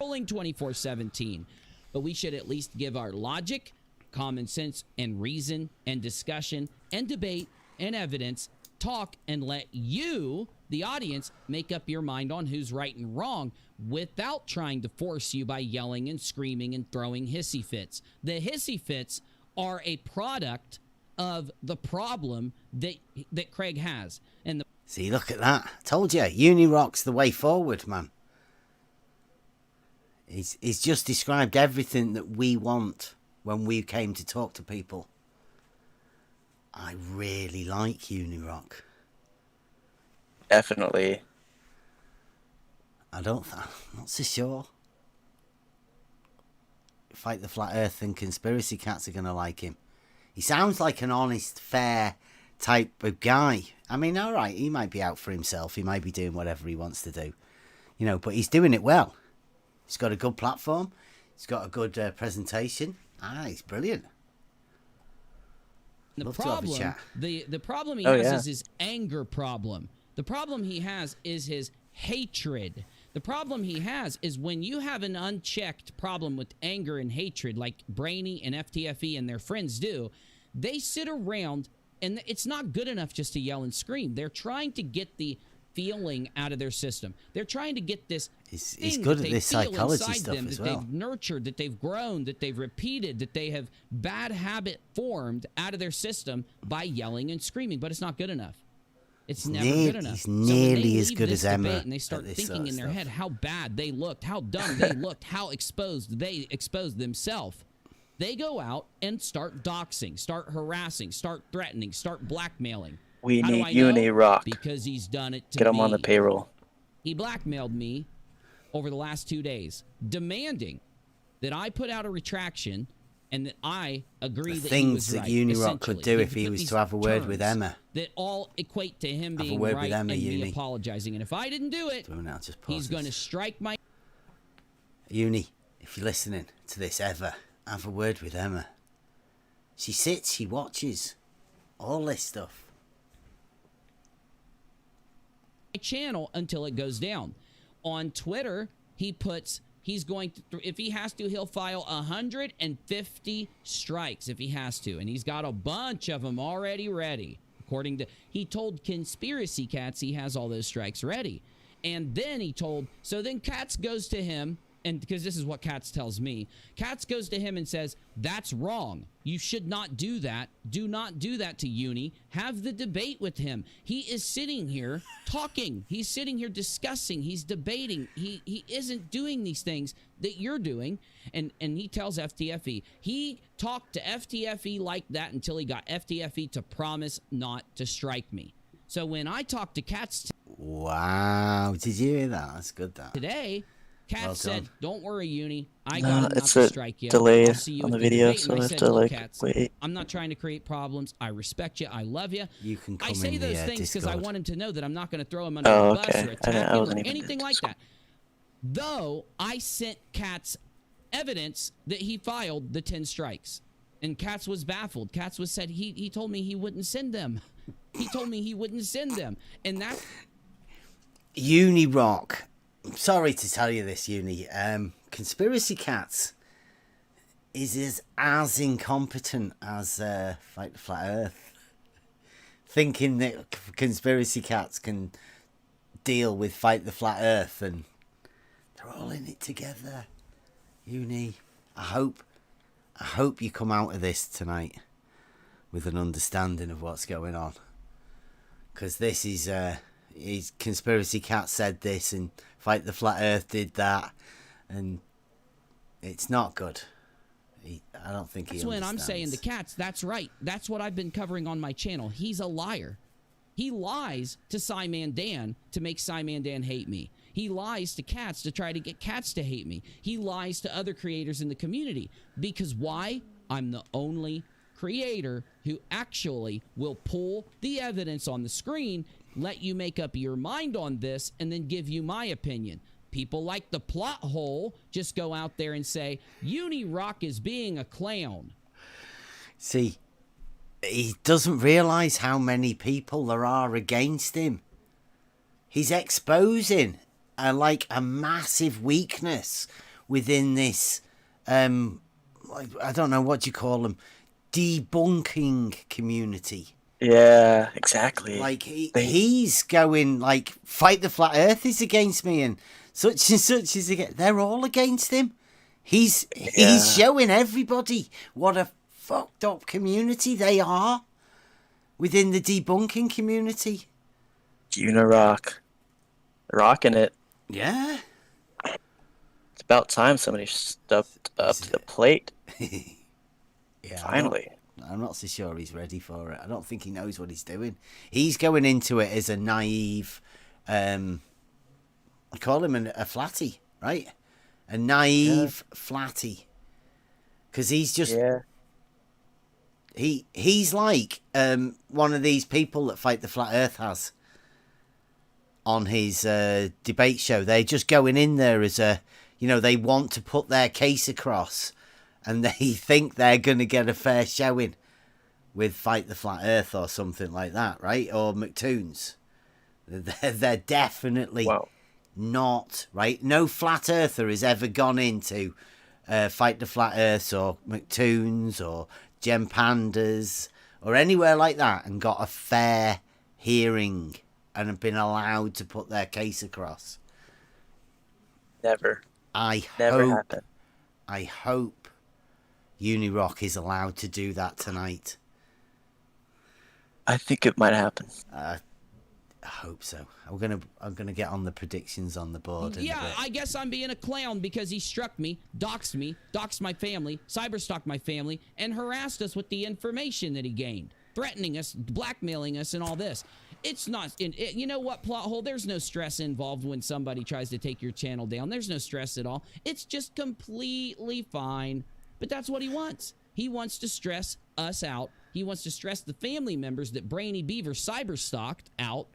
Rolling 24/17, but we should at least give our logic, common sense, and reason, and discussion, and debate, and evidence, talk, and let you, the audience, make up your mind on who's right and wrong without trying to force you by yelling and screaming and throwing hissy fits. The hissy fits are a product of the problem that Craig has. And see, look at that. I told you, UniRock's the way forward, man. He's just described everything that we want when we came to talk to people. I really like UniRock. Definitely. I'm not so sure. Fight the Flat Earth and Conspiracy Cats are going to like him. He sounds like an honest, fair type of guy. I mean, all right, he might be out for himself. He might be doing whatever he wants to do. You know, but he's doing it well. He's got a good platform. He's got a good presentation. He's brilliant. The problem he has is his anger problem. The problem he has is his hatred. The problem he has is when you have an unchecked problem with anger and hatred, like Brainy and FTFE and their friends do, they sit around and it's not good enough just to yell and scream. They're trying to get the feeling out of their system. They're trying to get this He's good at this psychology stuff as well. That they've nurtured, that they've grown, that they've repeated, that they have bad habit formed out of their system by yelling and screaming, but it's not good enough. It's never good enough. He's nearly as good as Emma. And they start thinking in their head how bad they looked, how dumb they looked, how exposed they exposed themselves. They go out and start doxing, start harassing, start threatening, start blackmailing. We need UniRock. Because he's done it to Get him me. on the payroll. He blackmailed me over the last 2 days, demanding that I put out a retraction and that I agree that he was right. Things that UniRock could do if he was to have a word with Emma. That all equate to him being right and me apologizing. And if I didn't do it, he's going to strike my... Uni, if you're listening to this ever, have a word with Emma. She sits, she watches all this stuff. Channel until it goes down. On Twitter, he puts... He's going to, if he has to, he'll file 150 strikes if he has to. And he's got a bunch of them already ready. According to, he told Conspiracy Cats he has all those strikes ready. And then he told, so then Cats goes to him, and because this is what Cats tells me, Cats goes to him and says, that's wrong. You should not do that. Do not do that to Uni. Have the debate with him. He is sitting here talking. He's sitting here discussing. He's debating. He isn't doing these things that you're doing. And he tells FTFE. He talked to FTFE like that until he got FTFE to promise not to strike me. So when I talked to Cats... Wow. Did you hear that? That's good, that. Today... Kat said, don't worry, Uni. I got not to strike you. Delay I'll see you on the debate. video, so I have to, like, Cats, wait. I'm not trying to create problems. I respect you. I love you. You can come I say in those the, things because I Discord. want him to know that I'm not going to throw him under the bus or attack him or anything like that. Though I sent Cats evidence that he filed the 10 strikes. And Cats was baffled. Cats was said he told me he wouldn't send them. He told me he wouldn't send them. And that... UniRock. Sorry to tell you this, Uni. Conspiracy Cats is as incompetent as Fight the Flat Earth. Thinking that Conspiracy Cats can deal with Fight the Flat Earth, and they're all in it together. Uni, I hope you come out of this tonight with an understanding of what's going on. Because this is... Conspiracy Cat said this and Fight the Flat Earth did that, and it's not good. I don't think he understands. That's when I'm saying to Cats, that's right. That's what I've been covering on my channel. He's a liar. He lies to Cyman Dan to make Cyman Dan hate me. He lies to Cats to try to get Cats to hate me. He lies to other creators in the community. Because why? I'm the only creator who actually will pull the evidence on the screen, let you make up your mind on this, and then give you my opinion. People like the plot hole just go out there and say, UniRock is being a clown. See, he doesn't realize how many people there are against him. He's exposing a massive weakness within this, I don't know what you call them, debunking community. Yeah, exactly. Like, he's going, like, Fight the Flat Earth is against me, and such is against... They're all against him. He's showing everybody what a fucked up community they are within the debunking community. UniRock. Rocking it. Yeah. It's about time somebody stepped up to the plate. Yeah. Finally. I'm not so sure he's ready for it. I don't think he knows what he's doing. He's going into it as a naive, I call him a flatty, right? A naive flatty. Because he's just... Yeah. He's like one of these people that Fight the Flat Earth has on his debate show. They're just going in there as they want to put their case across, and they think they're going to get a fair showing with Fight the Flat Earth or something like that, right? Or McToons. They're definitely not, right? No Flat Earther has ever gone into Fight the Flat Earth or McToons or Gem Pandas or anywhere like that and got a fair hearing and have been allowed to put their case across. Never. Never happened. I hope UniRock is allowed to do that tonight. I think it might happen. I hope so. I'm gonna get on the predictions on the board. Yeah, I guess I'm being a clown because he struck me, doxed my family, cyberstalked my family, and harassed us with the information that he gained, threatening us, blackmailing us, and all this. It's not. You know what, plot hole? There's no stress involved when somebody tries to take your channel down. There's no stress at all. It's just completely fine. But that's what he wants. He wants to stress us out. He wants to stress the family members that Brainy Beaver cyber-stalked out.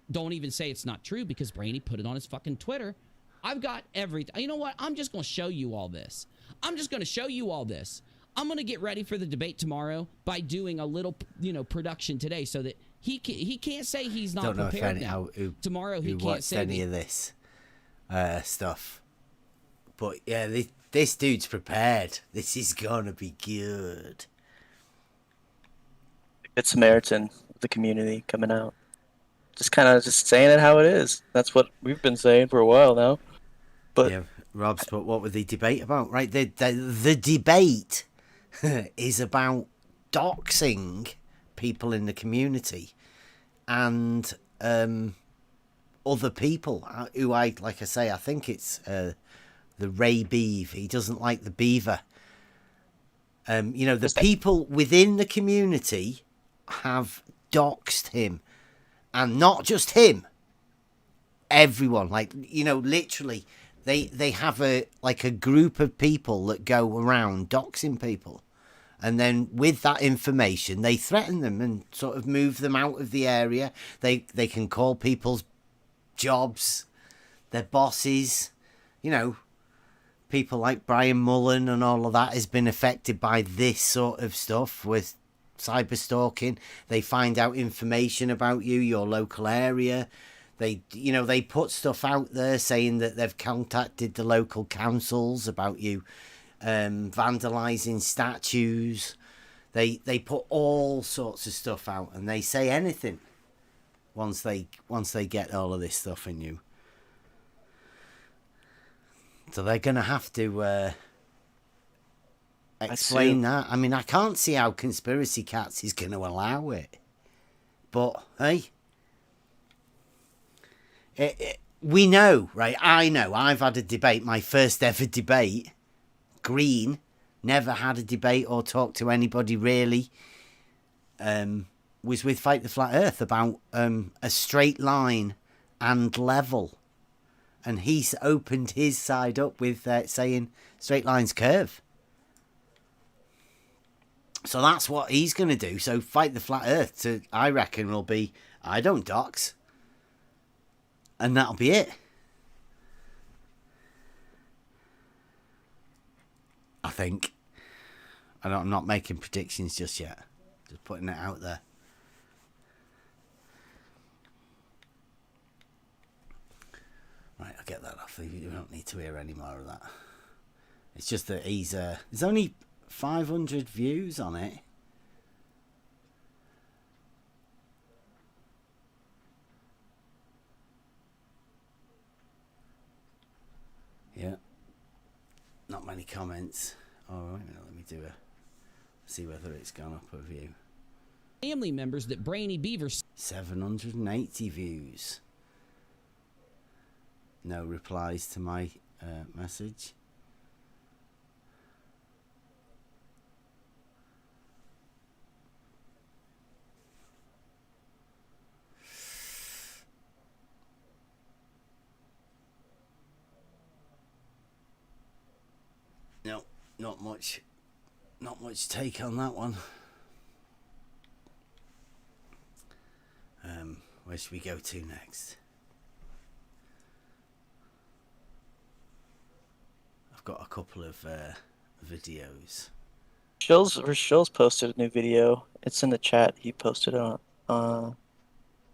Don't even say it's not true because Brainy put it on his fucking Twitter. I've got everything. You know what? I'm just going to show you all this. I'm just going to show you all this. I'm going to get ready for the debate tomorrow by doing a little, production today so that he can't say he's not prepared now. Tomorrow he can't say any of this stuff. But yeah, this dude's prepared. This is going to be good. Good Samaritan of the community coming out. Just kind of just saying it how it is. That's what we've been saying for a while now. But yeah, Rob's put, what would the debate about? Right, the debate is about doxing people in the community and other people who like I say, I think it's the Ray Beav. He doesn't like the beaver. The people within the community have doxed him. And not just him. Everyone. Literally, they have a group of people that go around doxing people. And then with that information, they threaten them and sort of move them out of the area. They can call people's jobs, their bosses. People like Brian Mullen and all of that has been affected by this sort of stuff with cyber stalking. They find out information about you, your local area. They put stuff out there saying that they've contacted the local councils about you vandalizing statues. They put all sorts of stuff out, and they say anything once they get all of this stuff in you. So they're gonna have to explain that. I mean, I can't see how Conspiracy Cats is going to allow it. But, hey, we know, right? I know. I've had a debate, my first ever debate. Green never had a debate or talked to anybody really. Was with Fight the Flat Earth about a straight line and level. And he's opened his side up with saying straight lines curve. So that's what he's going to do. So Fight the Flat Earth, I reckon, will be, I don't dox. And that'll be it. I think. I'm not making predictions just yet. Just putting it out there. Right, I'll get that off. You don't need to hear any more of that. It's just that there's only 500 views on it. Yeah. Not many comments. Oh, wait a minute, let me see whether it's gone up a view. Family members that Brainy Beaver... 780 views. No replies to my message. No, not much take on that one. Where should we go to next? I've got a couple of videos. Shills posted a new video. It's in the chat. He posted it on.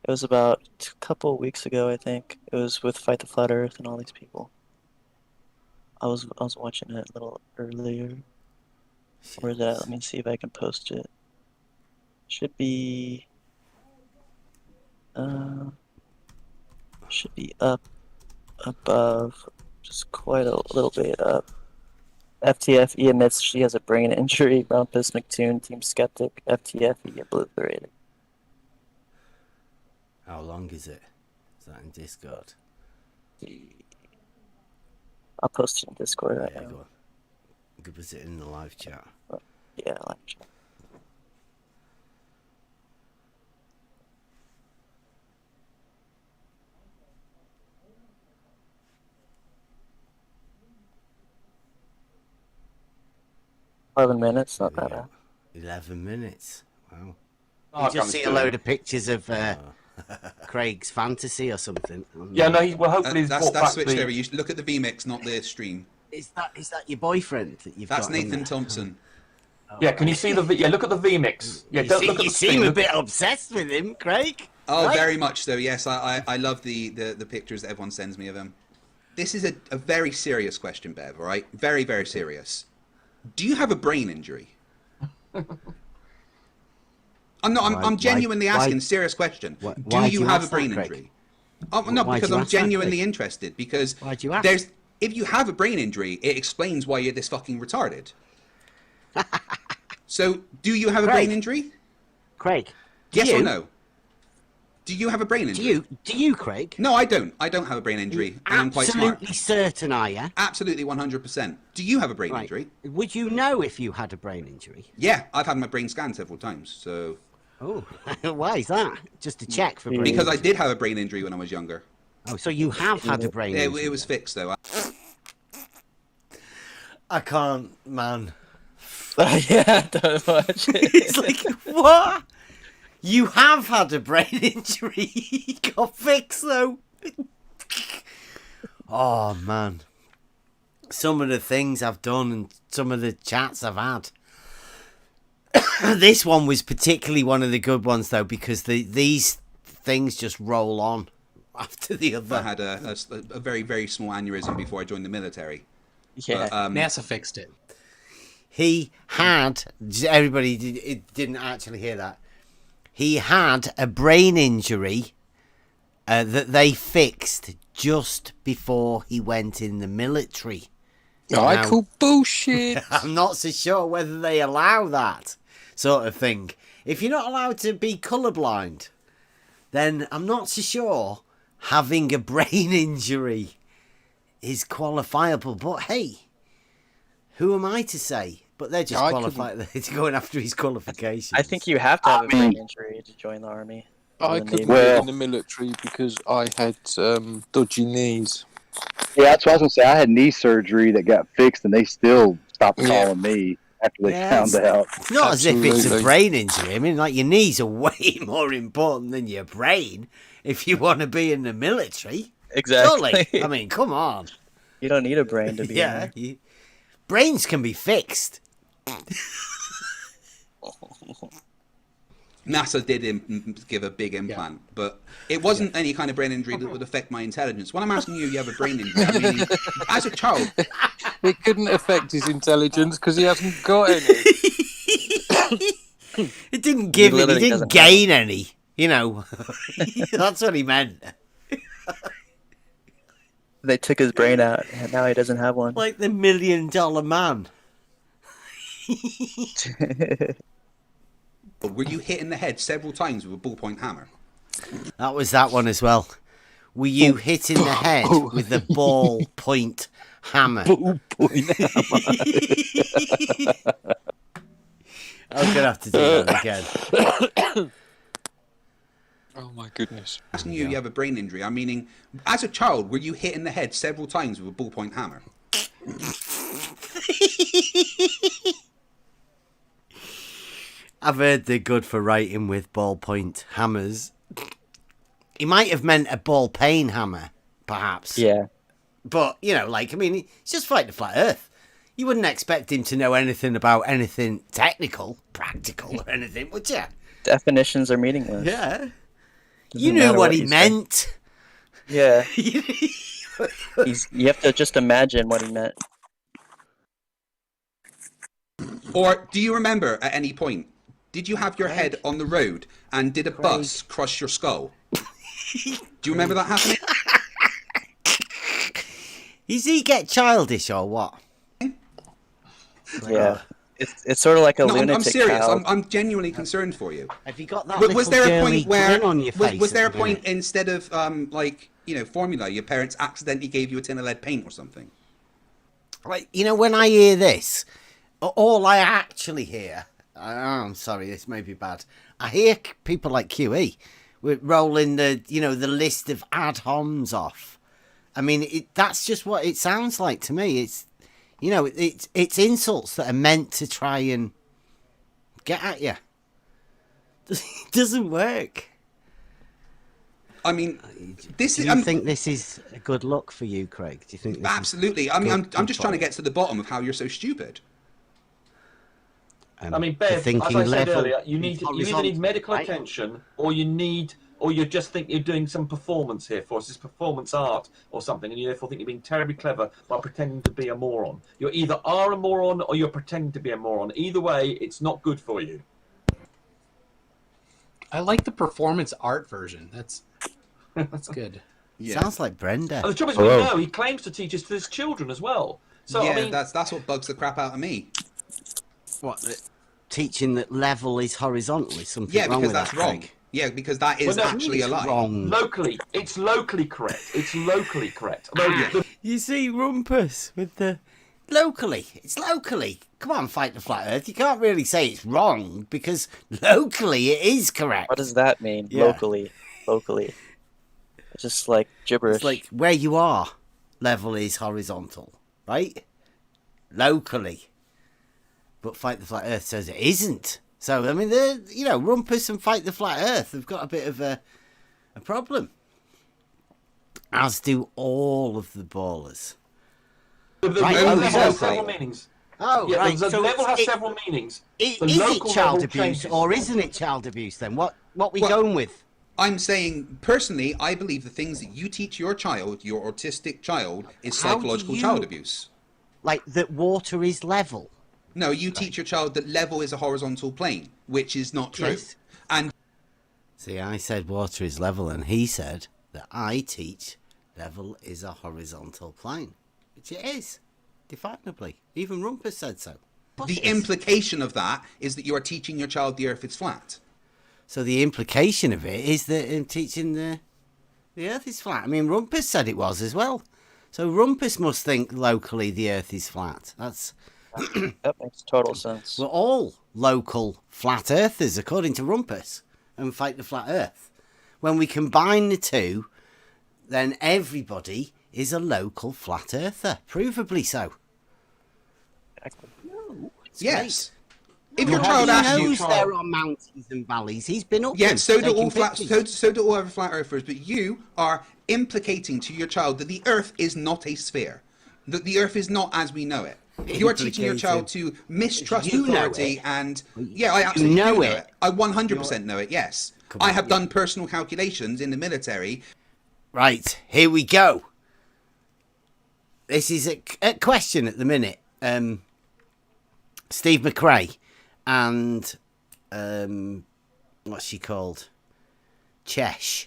It was about a couple weeks ago, I think. It was with Fight the Flat Earth and all these people. I was watching it a little earlier. Where's that? Let me see if I can post it. Should be up above, just quite a little bit up. FTFE admits she has a brain injury. Rumpus McToon, Team Skeptic, FTFE obliterated. How long is it? Is that in Discord? I'll post it in Discord right now. Go on. You could put it in the live chat. Yeah, live chat. 11 minutes, not bad. 11 minutes. Wow. Oh, You just see a load of pictures of Craig's fantasy or something. Yeah, no. Hopefully that's switched over. You should look at the VMix, not the stream. Is that your boyfriend that you've That's got? Nathan Thompson. Yeah, can you see the? Yeah, look at the VMix. Yeah, you seem a bit obsessed with him, Craig. Oh, right? very much so. Yes, I love the pictures that everyone sends me of him. This is a very serious question, Bev. All right, very, very serious. Do you have a brain injury? I'm genuinely asking a serious question. Do you have a brain injury? Oh, no, because I'm genuinely interested. Because if you have a brain injury, it explains why you're this fucking retarded. So, do you have a brain injury? Craig. Yes or no? Do you have a brain injury? Do you, Craig? No, I don't. I don't have a brain injury. And I'm quite smart. Absolutely certain, are you? Absolutely 100%. Do you have a brain injury? Would you know if you had a brain injury? Yeah, I've had my brain scanned several times, so... Oh, why is that? Just to check for brain Because injury. I did have a brain injury when I was younger. Oh, so you have had a brain injury? It was fixed, though. I can't, man. Yeah, don't watch it. It's like, what? You have had a brain injury. You got fixed, though. Oh, man. Some of the things I've done and some of the chats I've had. This one was particularly one of the good ones, though, because these things just roll on after the other. I had a very, very small aneurysm before I joined the military. Yeah, but, NASA fixed it. He had, everybody didn't actually hear that. He had a brain injury that they fixed just before he went in the military. I call bullshit. I'm not so sure whether they allow that sort of thing. If you're not allowed to be colourblind, then I'm not so sure having a brain injury is qualifiable. But hey, who am I to say? But they're just qualified. They're going after his qualifications. I think you have to have a brain injury to join the army. I couldn't get in the military because I had dodgy knees. Yeah, that's what I was going to say. I had knee surgery that got fixed, and they still stopped calling me after they found out. It's not as if it's a brain injury. I mean, like, your knees are way more important than your brain if you want to be in the military. Exactly. Surely. I mean, come on. You don't need a brain to be in there. Brains can be fixed. NASA did give a big implant, but it wasn't any kind of brain injury that would affect my intelligence. When I'm asking you have a brain injury, I mean, as a child... It couldn't affect his intelligence because he hasn't got any. It didn't give it, he didn't gain any, you know. That's what he meant. They took his brain out, and now he doesn't have one. Like the $1 Million Man. Were you hit in the head several times with a ballpoint hammer? That was that one as well. Were you hit in the head with a ballpoint hammer? Ballpoint hammer. I'm going to have to do that again. Oh my goodness. Asking you have a brain injury, I'm meaning, as a child, were you hit in the head several times with a ballpoint hammer? I've heard they're good for writing with ballpoint hammers. He might have meant a ball peen hammer, perhaps. Yeah. But, you know, like, I mean, he's just fighting the flat earth. You wouldn't expect him to know anything about anything technical, practical, or anything, would you? Definitions are meaningless. Yeah. You knew what he meant. Yeah. You have to just imagine what he meant. Or do you remember at any point, did you have your head on the road and did a bus crush your skull? Do you remember that happening? Does he get childish or what? Yeah. It's sort of like a lunatic. I'm serious. Cow. I'm genuinely concerned for you. Have you got that? Was there a point where on your face was there a point instead of like, you know, formula, your parents accidentally gave you a tin of lead paint or something? Like, you know, when I hear this, all I actually hear, I'm sorry, this may be bad. I hear people like QE rolling the, you know, the list of ad homs off. I mean, that's just what it sounds like to me. It's, You know, it's insults that are meant to try and get at you. It doesn't work. I mean, this do is. you think this is a good look for you, Craig? Do you think? This Absolutely. Is I mean, good I'm just trying to you? get to the bottom of how you're so stupid. I mean, Bev, as I said earlier, you either need medical attention, or you just think you're doing some performance here for us, this performance art or something, and you therefore think you're being terribly clever by pretending to be a moron. You either are a moron or you're pretending to be a moron. Either way, it's not good for you. I like the performance art version. That's good. Yeah. Sounds like Brenda. And the trouble is, we know he claims to teach this to his children as well. So yeah, I mean, that's what bugs the crap out of me. What? Teaching that level is horizontal is something yeah, wrong because with that's that, wrong. Craig. Yeah, because that is actually a lie. Wrong. It's locally correct. It's locally correct. You see Rumpus with the locally. It's locally. Come on, Fight the Flat Earth. You can't really say it's wrong because locally it is correct. What does that mean? Yeah. Locally. It's just like gibberish. It's like where you are, level is horizontal, right? Locally. But Fight the Flat Earth says it isn't. So, I mean, Rumpus and Fight the Flat Earth have got a bit of a problem. As do all of the ballers. The level has several meanings. Oh, yeah, right. The level has several meanings. Is it child abuse or isn't it child abuse then? What we going with? I'm saying, personally, I believe the things that you teach your child, your autistic child, is psychological child abuse. Like that water is level? No, you teach your child that level is a horizontal plane, which is not true. Yes. And see, I said water is level, and he said that I teach level is a horizontal plane, which it is, definably. Even Rumpus said so. The implication of that is that you are teaching your child the Earth is flat. So the implication of it is that I'm teaching the Earth is flat. I mean, Rumpus said it was as well. So Rumpus must think locally the Earth is flat. That makes total sense. We're all local flat earthers, according to Rumpus, and Fight the Flat Earth. When we combine the two, then everybody is a local flat earther, provably so. No, yes. If your child asks you, there are mountains and valleys. He's been up. Yeah, so do all other flat earthers. But you are implicating to your child that the Earth is not a sphere, that the Earth is not as we know it. You are teaching your child to mistrust authority, and yeah, I absolutely know it. I 100% know it. Yes, I have done personal calculations in the military. Right, here we go. This is a question at the minute. Steve McRae and what's she called? Chesh.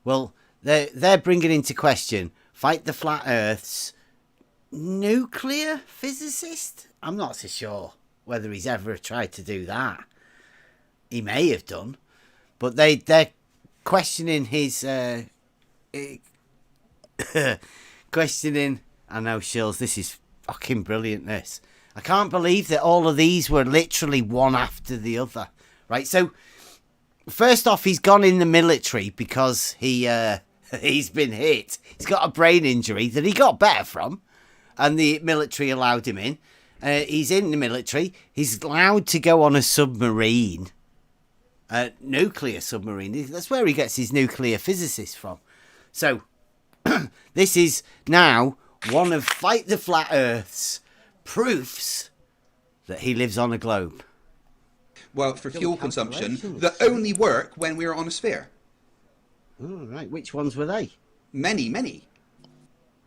Well, they're bringing into question Fight the Flat Earth's nuclear physicist. I'm not so sure whether he's ever tried to do that. He may have done, but they're questioning his questioning. I know, Shills, this is fucking brilliant. This, I can't believe that all of these were literally one after the other. Right, so first off, he's gone in the military because he's been hit. He's got a brain injury that he got better from, and the military allowed him in. He's in the military. He's allowed to go on a submarine, a nuclear submarine. That's where he gets his nuclear physicist from. So this is now one of Fight the Flat Earth's proofs that he lives on a globe. Well, for fuel consumption, that only work when we're on a sphere. Oh, right. Which ones were they? Many.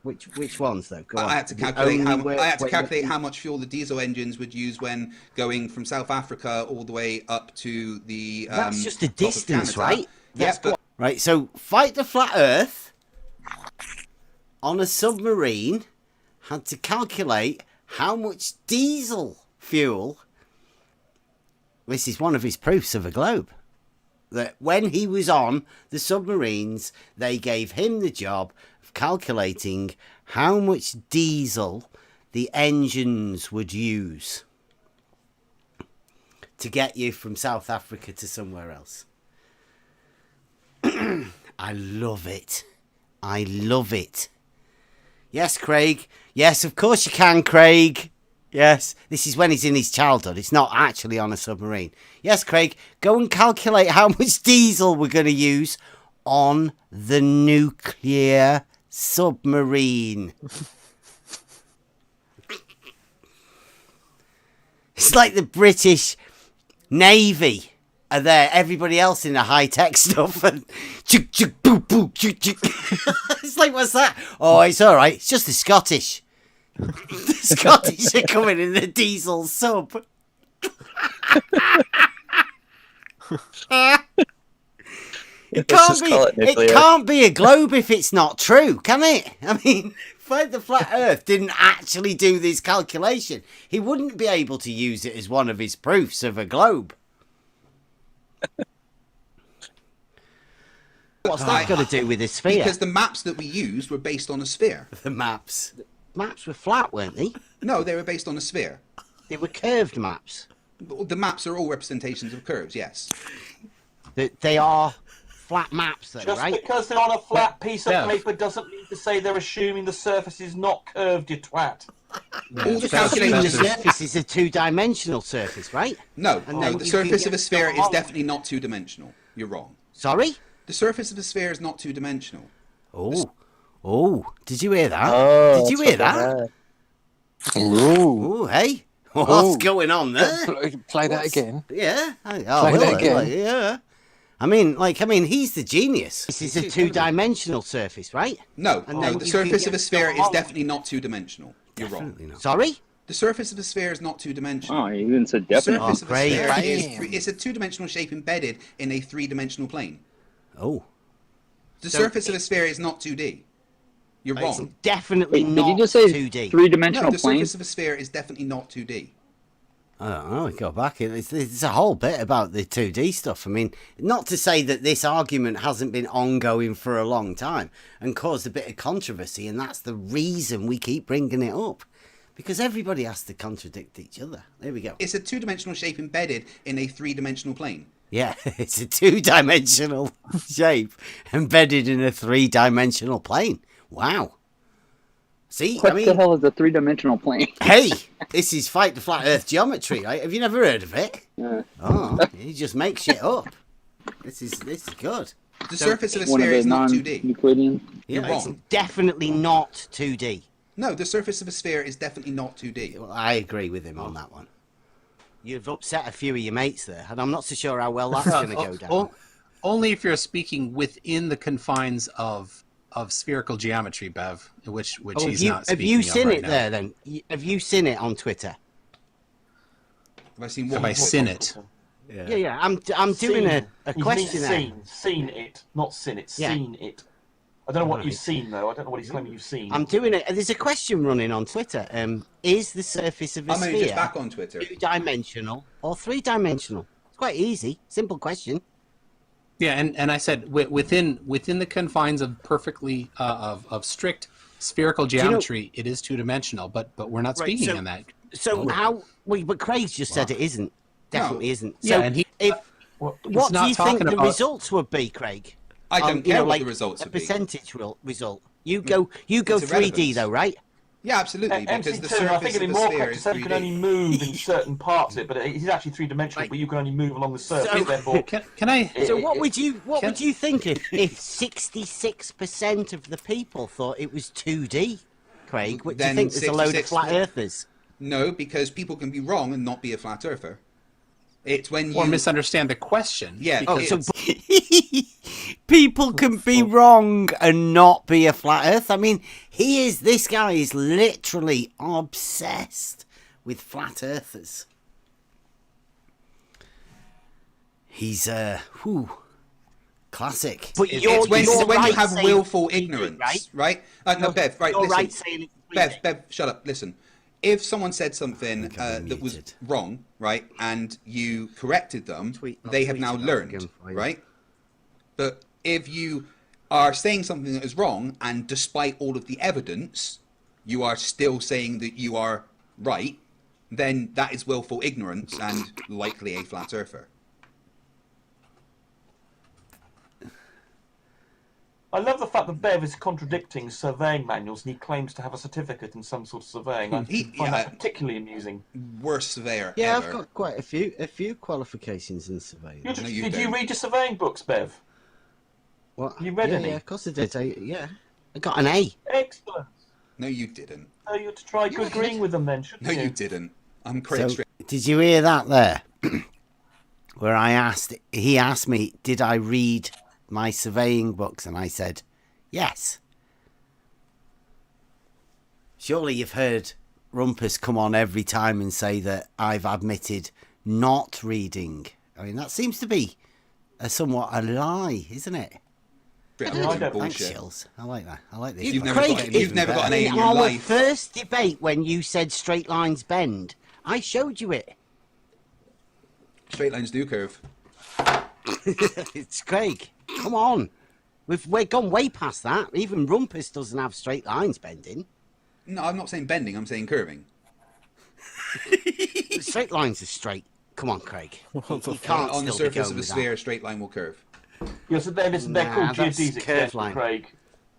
Which ones though? Go on. I had to calculate how much fuel the diesel engines would use when going from South Africa all the way up to the. That's just a distance, right? Yes, but right. So Fight the Flat Earth on a submarine had to calculate how much diesel fuel. This is one of his proofs of a globe. That when he was on the submarines, they gave him the job of calculating how much diesel the engines would use to get you from South Africa to somewhere else. I love it. I love it. Yes, Craig. Yes, of course you can, Craig. Yes, this is when he's in his childhood. It's not actually on a submarine. Yes, Craig, go and calculate how much diesel we're going to use on the nuclear submarine. It's like the British Navy are there, everybody else in the high-tech stuff, and it's like, what's that? Oh, it's all right. It's just the Scottish. The Scottish are coming in the diesel sub. It can't be a globe if it's not true, can it? I mean, if the flat Earth didn't actually do this calculation, he wouldn't be able to use it as one of his proofs of a globe. What's that got to do with a sphere? Because the maps that we used were based on a sphere. The maps were flat, weren't they? No, they were based on a sphere. They were curved maps. The maps are all representations of curves, yes. They are flat maps, though, Just right? because they're on a flat piece of paper doesn't mean to say they're assuming the surface is not curved, you twat. All the calculations. The surface is a two-dimensional surface, right? No, the surface of a sphere is definitely not two-dimensional. You're wrong. Sorry? The surface of a sphere is not two-dimensional. Oh, did you hear that? Oh, did you hear that? Ooh. Hey. What's going on there? Play that again. Yeah. Play that again. Yeah. I mean, he's the genius. This is a two-dimensional surface, right? No, the surface of a sphere is definitely not two-dimensional. You're wrong. Not. Sorry? The surface of a sphere is not two-dimensional. Oh, you even said definitely. The surface of a sphere is a two-dimensional shape embedded in a three-dimensional plane. Oh. The surface of a sphere is not 2D. You're wrong. It's definitely not 2D. Did you just say 3-dimensional the plane? surface of a sphere is definitely not 2D. I don't know. Go back. It's a whole bit about the 2D stuff. I mean, not to say that this argument hasn't been ongoing for a long time and caused a bit of controversy, and that's the reason we keep bringing it up. Because everybody has to contradict each other. There we go. It's a two-dimensional shape embedded in a three-dimensional plane. Yeah, it's a two-dimensional shape embedded in a three-dimensional plane. Wow. See, What the hell is a three-dimensional plane? Hey, this is Fight the Flat Earth geometry, right? Have you never heard of it? Yeah. Oh, he just makes shit up. This is good. The surface of a sphere is not 2D. Euclidean. You're Yeah, wrong. it's definitely not 2D. No, the surface of a sphere is definitely not 2D. Well, I agree with him on that one. You've upset a few of your mates there, and I'm not so sure how well that's going to go down. Only if you're speaking within the confines of spherical geometry, Bev, which he's not speaking of. Have you seen right it now. there, then? Have you seen it on Twitter? Have I seen what? Have I seen it? Yeah. I'm doing a question there. Seen it, not seen it. Yeah. Seen it. I don't know what you've seen though. I don't know what he's claiming you've seen. I'm doing it. There's a question running on Twitter. Is the surface of a I'm only just sphere back on Twitter. two-dimensional or three-dimensional? It's quite easy. Simple question. Yeah, and I said within the confines of perfectly of strict spherical geometry, it is two-dimensional, but we're not speaking on that. So how? But Craig's just said it isn't. Definitely isn't. Yeah, So and what do you think the results would be, Craig? I don't care what like the results a would be. percentage result. You go 3D though, right? Yeah, absolutely. Because the MC2, I think surface it'd of be the more sphere correct to is say you can only 3D. move in certain parts of it, but it is actually three-dimensional. But you can only move along the surface. Therefore, Can I? So what would you think if 66% of the people thought it was 2D, Craig? What do you Then think? There's a load of 66 flat earthers. No, because people can be wrong and not be a flat earther. It's when you Or misunderstand the question. Yeah. So people can be wrong and not be a flat Earth. I mean, this guy is literally obsessed with flat earthers. He's classic. But it's when you have willful ignorance, right? No, Bev, right? Listen, Bev, shut up. Listen. If someone said something that was wrong, right, and you corrected them, they have now learned, right? But if you are saying something that is wrong, and despite all of the evidence, you are still saying that you are right, then that is willful ignorance and likely a flat earther. I love the fact that Bev is contradicting surveying manuals and he claims to have a certificate in some sort of surveying. I find that particularly amusing. Worst surveyor Yeah, ever. I've got quite a few qualifications in surveying. Did you read your surveying books, Bev? What? You read any? Yeah, of course I did. I got an A. Excellent. No, you didn't. So you had to try agreeing with them then, shouldn't No, you? you didn't. I'm Craig. So, did you hear that there? Where he asked me, did I read my surveying books? And I said, yes. Surely you've heard Rumpus come on every time and say that I've admitted not reading. I mean, that seems to be somewhat a lie, isn't it? Thanks, Shills. I like that. I like this. You've never got an A in your life. Our first debate, when you said straight lines bend, I showed you it. Straight lines do curve. It's Craig. Come on. We've gone way past that. Even Rumpus doesn't have straight lines bending. No, I'm not saying bending. I'm saying curving. Straight lines are straight. Come on, Craig. You can't on the still be surface going of a with sphere, that. a straight line will curve. Yes, they're called geodesics, curve line. Craig.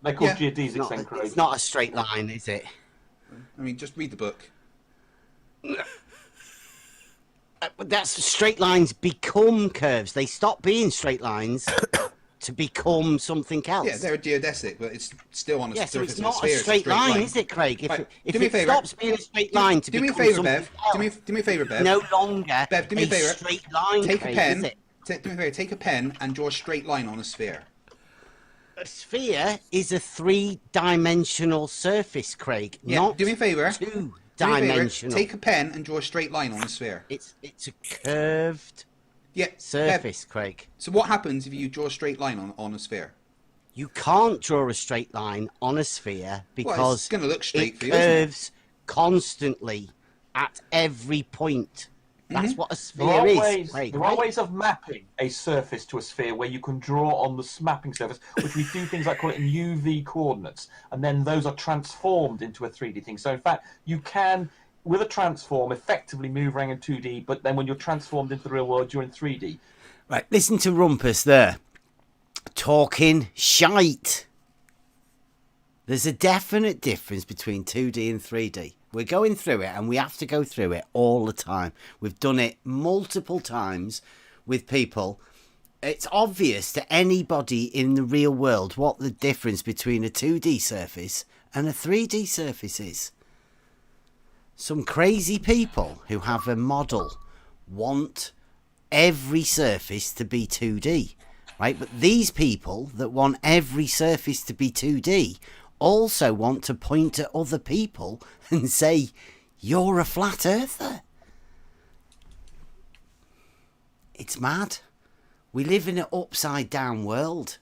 They're called geodesics, then, Craig. It's not a straight line, is it? I mean, just read the book. But that's straight lines become curves. They stop being straight lines to become something else. Yeah, they're a geodesic, but it's still on the so surface it's of not a sphere. a straight line, is it, Craig? If do me a it favour. stops being a straight line to do me a become favour, something Bev. else, Do me a favour, Bev. no longer Bev, do me a favour. straight line, Take Craig, a pen. is it? Do me a favour. Take a pen and draw a straight line on a sphere. A sphere is a three-dimensional surface, Craig. Yeah, not do me a favour. two-dimensional. Take a pen and draw a straight line on a sphere. It's a curved surface, Craig. So what happens if you draw a straight line on a sphere? You can't draw a straight line on a sphere because it's going to look straight it for you, isn't it? curves constantly at every point. That's what a sphere is. There are ways of mapping a surface to a sphere where you can draw on the mapping surface, which we do things like call it in UV coordinates, and then those are transformed into a 3D thing. So in fact, you can, with a transform, effectively move around in 2D, but then when you're transformed into the real world, you're in 3D. Right, listen to Rumpus there. Talking shite. There's a definite difference between 2D and 3D. We're going through it, and we have to go through it all the time. We've done it multiple times with people. It's obvious to anybody in the real world what the difference between a 2D surface and a 3D surface is. Some crazy people who have a model want every surface to be 2D, right? But these people that want every surface to be 2D also want to point at other people and say, you're a flat earther. It's mad. We live in an upside down world.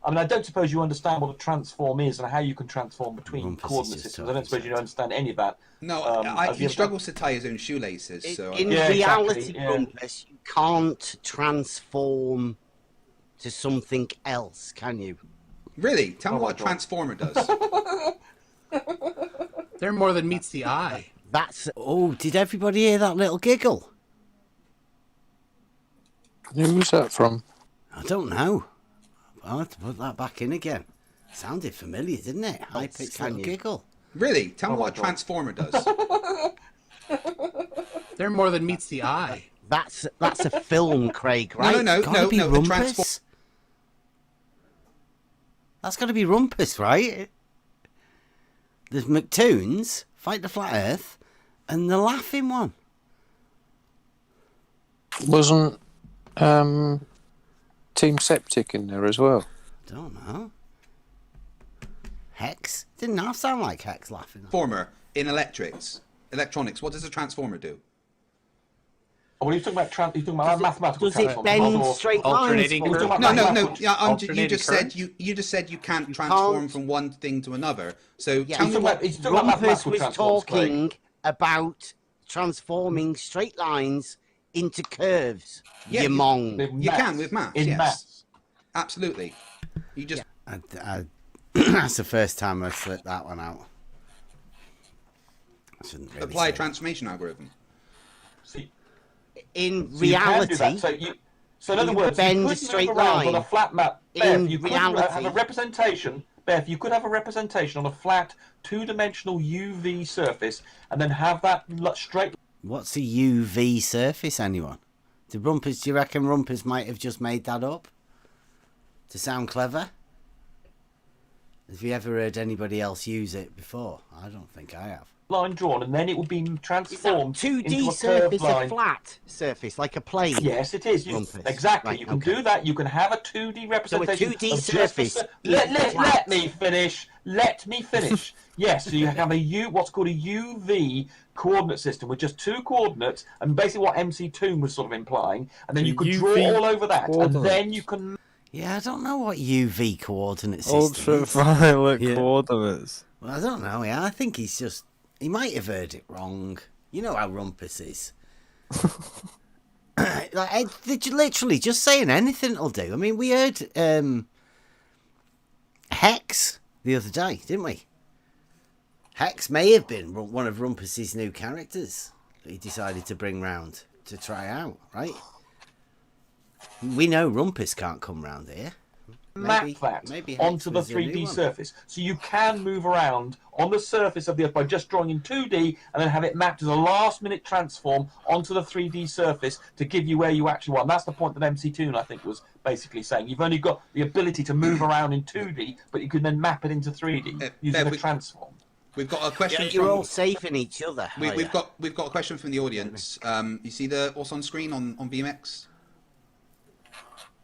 I mean, I don't suppose you understand what a transform is and how you can transform between coordinate systems. I don't suppose you understand any of that. No, he struggles to tie his own shoelaces. So in reality, Rumpus, you can't transform to something else, can you? Really? Tell me what a transformer does. They're more than meets the eye. Oh, did everybody hear that little giggle? Who was that from? I don't know. I'll have to put that back in again. Sounded familiar, didn't it? High-pitched little giggle. Really? Tell me what a transformer does. They're more than meets the eye. That's a film, Craig, right? No. That's got to be Rumpus, right? There's McToons, Fight the Flat Earth, and the Laughing One. Wasn't Team Septic in there as well? Don't know. Hex? Didn't half sound like Hex laughing. Transformer in electronics. What does a transformer do? Oh, well, you're talking about mathematical does it bend straight lines? No. Yeah, you just said you can't transform from one thing to another. So tell me what Rumpus was talking about transforming straight lines into curves. Yeah, you mong. You can with maths. Yes, maths. Absolutely. You just. That's the first time I've slipped that one out. I shouldn't really apply a transformation algorithm. In reality, So in other words, bend you a could straight move around line on a flat map. Bev, you could have reality. a representation. Bev, you could have a representation on a flat, two-dimensional UV surface, and then have that straight. What's a UV surface, anyone? Do you reckon Rumpus might have just made that up to sound clever? Have you ever heard anybody else use it before? I don't think I have. Line drawn, and then it would be transformed 2D into a surface, curved line. a flat surface, like a plane. Yes, it is. Exactly. Right, you can do that. You can have a 2D representation. So a 2D surface. Let me finish. Let me finish. Yes, so you have what's called a UV coordinate system with just two coordinates, and basically what MC Toon was sort of implying, and then you could draw all over that, and then you can. Yeah, I don't know what UV coordinate system Ultraviolet coordinates. Well, I don't know. Yeah, I think he might have heard it wrong. You know how Rumpus is. Literally, just saying anything will do. I mean, we heard Hex the other day, didn't we? Hex may have been one of Rumpus's new characters that he decided to bring round to try out, right? We know Rumpus can't come round here. Map that onto the 3D surface. So you can move around on the surface of the Earth by just drawing in 2D and then have it mapped as a last-minute transform onto the 3D surface to give you where you actually want. And that's the point that MC Toon, I think, was basically saying. You've only got the ability to move around in 2D, but you can then map it into 3D using a transform. We've got a question. You're all safe in each other. We've got a question from the audience. You see what's on screen on VMX?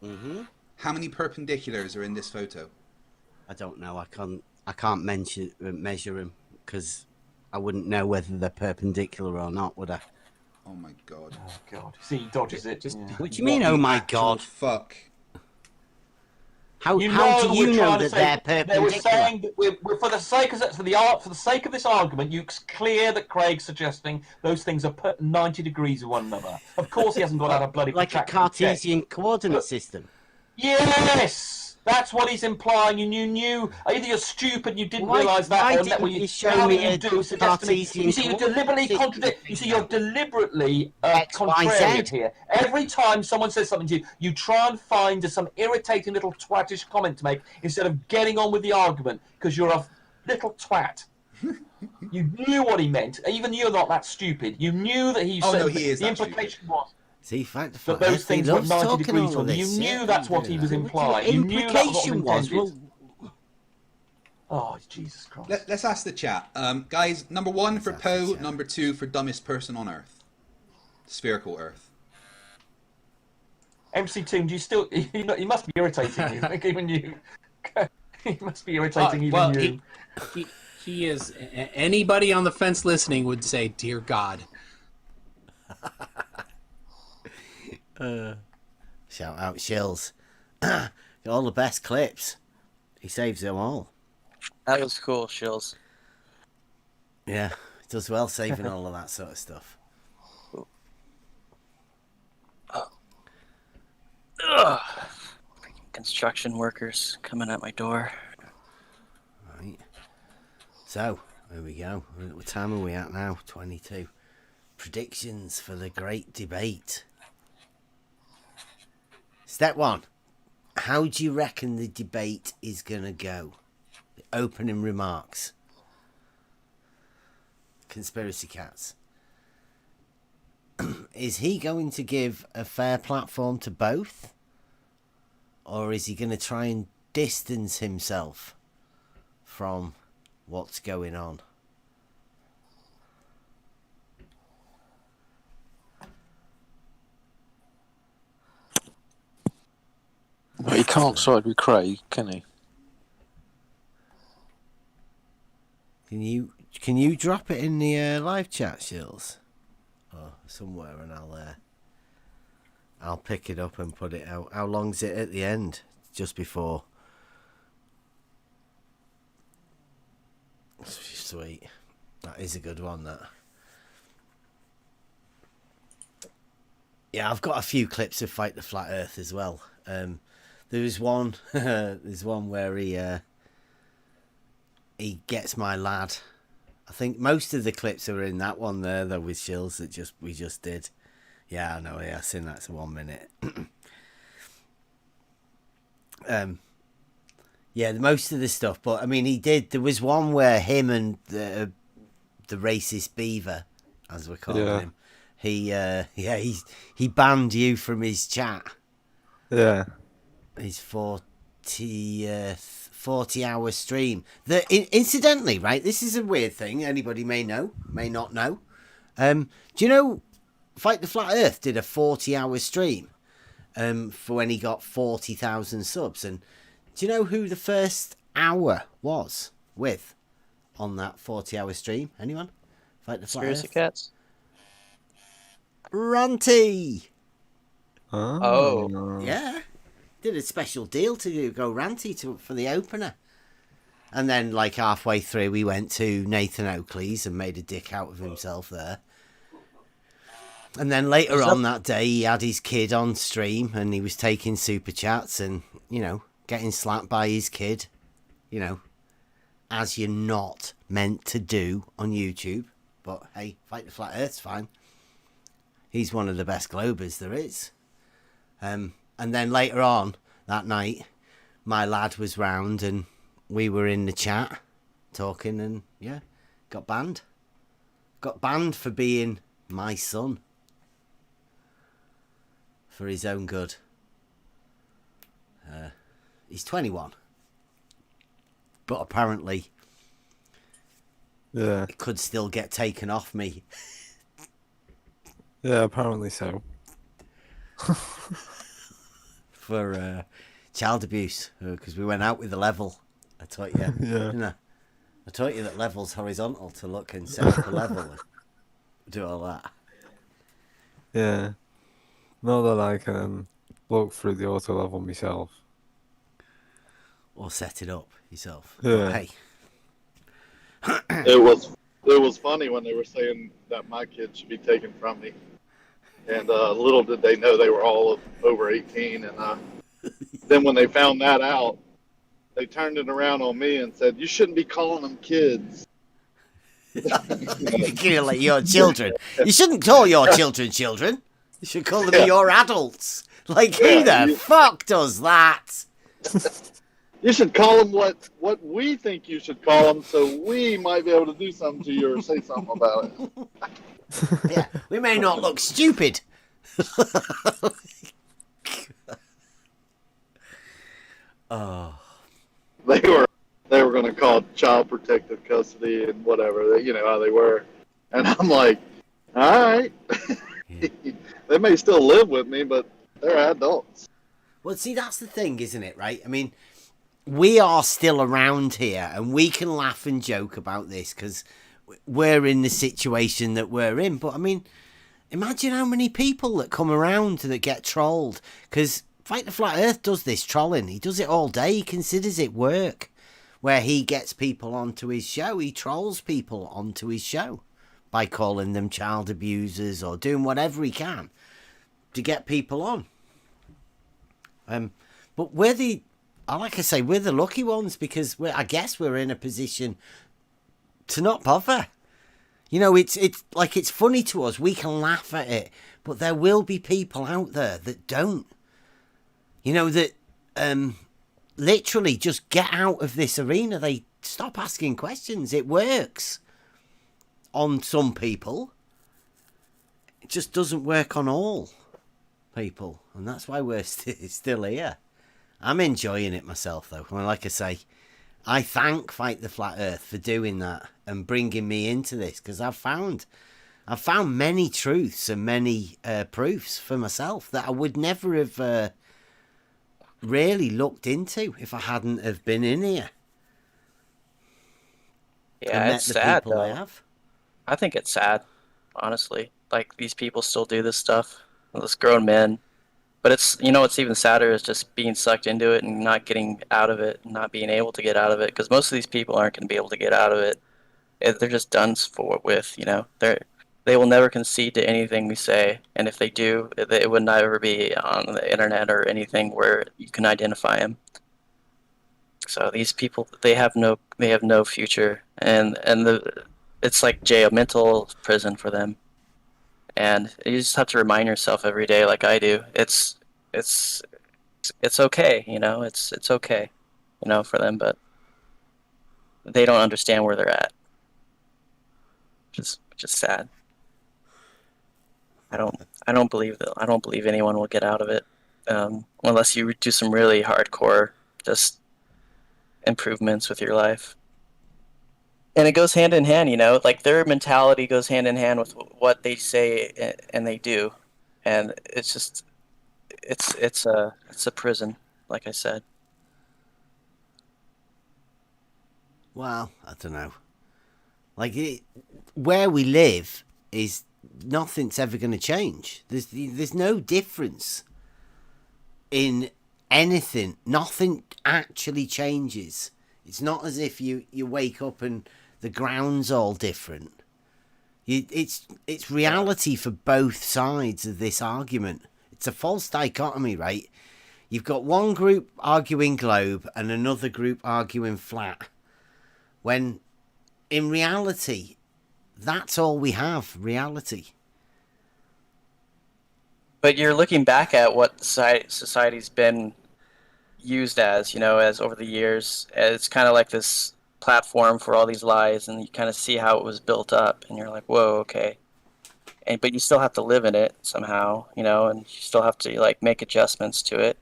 Mm-hmm. How many perpendiculars are in this photo? I don't know. I can't measure them because I wouldn't know whether they're perpendicular or not, would I? Oh my god. Oh god. See, he dodges it. What do you mean? Oh my god. Fuck. How do you know that they're perpendicular? They were saying that we're for the sake of this argument, it's clear that Craig's suggesting those things are put 90 degrees of one another. Of course, he hasn't got out a bloody like a Cartesian coordinate system. Yes, that's what he's implying. And you knew either you're stupid, and you didn't realise that, or that when you show me a Cartesian. You see, you deliberately contradict. You see, you're deliberately contrarian here. Every time someone says something to you, you try and find some irritating little twatish comment to make instead of getting on with the argument because you're a little twat. You knew what he meant, even you're not that stupid. You knew that he said the implication was. See, fact, that those things were 90 degrees from you knew that's what he was implying. You knew that was what Oh, Jesus Christ. Let's ask the chat. Guys, number 1 for Poe, number 2 for dumbest person on Earth. Spherical Earth. MC Toon, do you still... He must be irritating you. Like, even you... He must be irritating even you. He is... Anybody on the fence listening would say, dear God. Shout out Shills. Got all the best clips. He saves them all. That was cool, Shills. Yeah, he does well saving all of that sort of stuff. Construction workers coming at my door. Right. So, there we go. What time are we at now? 22. Predictions for the great debate. Step 1. How do you reckon the debate is going to go? The opening remarks. Conspiracy Cats. Is he going to give a fair platform to both? Or is he going to try and distance himself from what's going on? But he can't side with Craig, can he? Can you drop it in the live chat, Shills, or somewhere, and I'll pick it up and put it out. How long's it at the end? Just before. Sweet. That is a good one. That. Yeah, I've got a few clips of Fight the Flat Earth as well. There's one. There's one where he gets my lad. I think most of the clips are in that one there, though, with Shills that we just did. Yeah, I know. Yeah, I've seen that's 1 minute. Yeah, most of the stuff. But I mean, he did. There was one where him and the racist beaver, as we're calling him, he banned you from his chat. Yeah. His 40-hour stream. Incidentally, right? This is a weird thing. Anybody may know, may not know. Do you know, Fight the Flat Earth did a 40-hour stream for when he got 40,000 subs, and do you know who the first hour was with on that 40-hour stream? Anyone? Fight the Flat Conspiracy Earth? Cats? Ranty! Oh. Yeah. Did a special deal to go Ranty for the opener. And then, like, halfway through, we went to Nathan Oakley's and made a dick out of himself there. And then later on that day, he had his kid on stream and he was taking super chats and, you know, getting slapped by his kid, you know, as you're not meant to do on YouTube. But hey, Fight the Flat Earth's fine. He's one of the best Globers there is. And then later on that night, my lad was round and we were in the chat talking and, yeah, got banned. Got banned for being my son. For his own good. He's 21. But apparently, it could still get taken off me. Yeah, apparently so. For child abuse. Because we went out with the level. I taught you. Didn't I? I taught you that level's horizontal to look and set up the level. And do all that. Yeah. Not that I can look through the auto level myself. Or set it up yourself. Yeah. Hey. It was funny when they were saying that my kids should be taken from me. And little did they know they were all over 18. And then when they found that out, they turned it around on me and said, "You shouldn't be calling them kids." You're like your children. You shouldn't call your children children. You should call them your adults. Like, who the fuck does that? You should call them what we think you should call them, so we might be able to do something to you or say something about it. Yeah, we may not look stupid. Oh. They were going to call it child protective custody and whatever. You know how they were, and I'm like, all right. They may still live with me, but they're adults. Well, see, that's the thing, isn't it, right? I mean, we are still around here, and we can laugh and joke about this because we're in the situation that we're in. But, I mean, imagine how many people that come around that get trolled. Because Fight the Flat Earth does this trolling. He does it all day. He considers it work. Where he gets people onto his show. He trolls people onto his show by calling them child abusers or doing whatever he can to get people on. But we're the, like I say, we're the lucky ones because I guess we're in a position to not bother. You know, it's like it's funny to us. We can laugh at it, but there will be people out there that don't. You know, that literally just get out of this arena. They stop asking questions. It works on some people. It just doesn't work on all people, and that's why we're still here. I'm enjoying it myself, though. Well, like I say, I thank Fight the Flat Earth for doing that and bringing me into this because I've found many truths and many proofs for myself that I would never have really looked into if I hadn't have been in here. Yeah, it's sad though. I think it's sad, honestly. Like, these people still do this stuff. Those grown men. But it's, you know, what's even sadder is just being sucked into it and not getting out of it, not being able to get out of it. Because most of these people aren't going to be able to get out of it. They're just done for with, you know. They will never concede to anything we say. And if they do, it would never be on the internet or anything where you can identify them. So these people, they have no future. And it's like jail, mental prison for them. And you just have to remind yourself every day, like I do. It's it's okay, you know, it's okay, you know, for them, but they don't understand where they're at, which is sad. I don't believe that. I don't believe anyone will get out of it, unless you do some really hardcore just improvements with your life. And it goes hand in hand, you know, like their mentality goes hand in hand with what they say and they do, and it's just it's a prison, like I said. Well, I don't know. Like where we live is nothing's ever going to change. There's no difference in anything. Nothing actually changes. It's not as if you wake up and the ground's all different. It's reality for both sides of this argument. It's a false dichotomy, right? You've got one group arguing globe and another group arguing flat. When in reality, that's all we have, reality. But you're looking back at what society's been used as, you know, as over the years. It's kind of like this platform for all these lies, and you kind of see how it was built up, and you're like, whoa, okay. But you still have to live in it somehow, you know, and you still have to like make adjustments to it.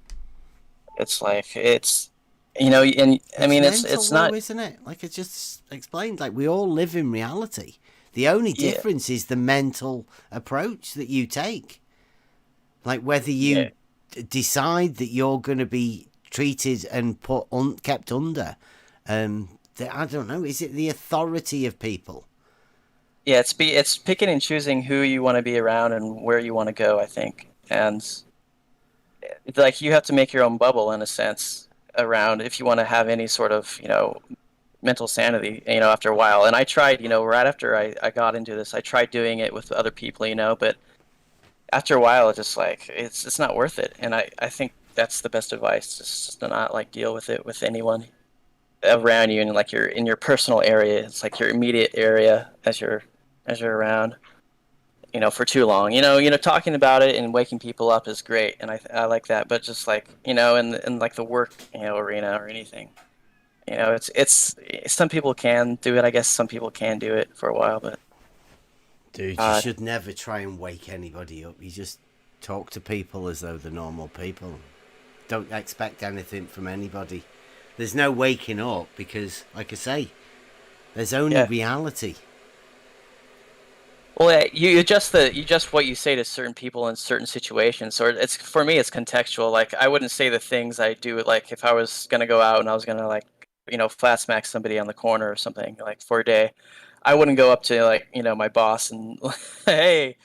It's like you know, and I mean, it's not, isn't it? Like I just explained, like we all live in reality. The only difference is the mental approach that you take. Like whether you decide that you're going to be treated and kept under. I don't know. Is it the authority of people? Yeah, it's picking and choosing who you want to be around and where you want to go, I think. And it's like you have to make your own bubble in a sense around if you want to have any sort of, you know, mental sanity, you know, after a while. And I tried, you know, right after I got into this, I tried doing it with other people, you know, but after a while it's just like it's not worth it. And I think that's the best advice, just to not like deal with it with anyone around you, and like you're in your personal area. It's like your immediate area as you're around, you know, for too long. You know, talking about it and waking people up is great, and I like that. But just like, you know, in like the work, you know, arena or anything, you know, it's some people can do it. I guess some people can do it for a while, but dude, you should never try and wake anybody up. You just talk to people as though they're normal people. Don't expect anything from anybody. There's no waking up because, like I say, there's only reality. Well, you adjust what you say to certain people in certain situations. Or it's, for me, it's contextual. Like I wouldn't say the things I do. Like if I was gonna go out and I was gonna like, you know, flat smack somebody on the corner or something like for a day, I wouldn't go up to like, you know, my boss and hey,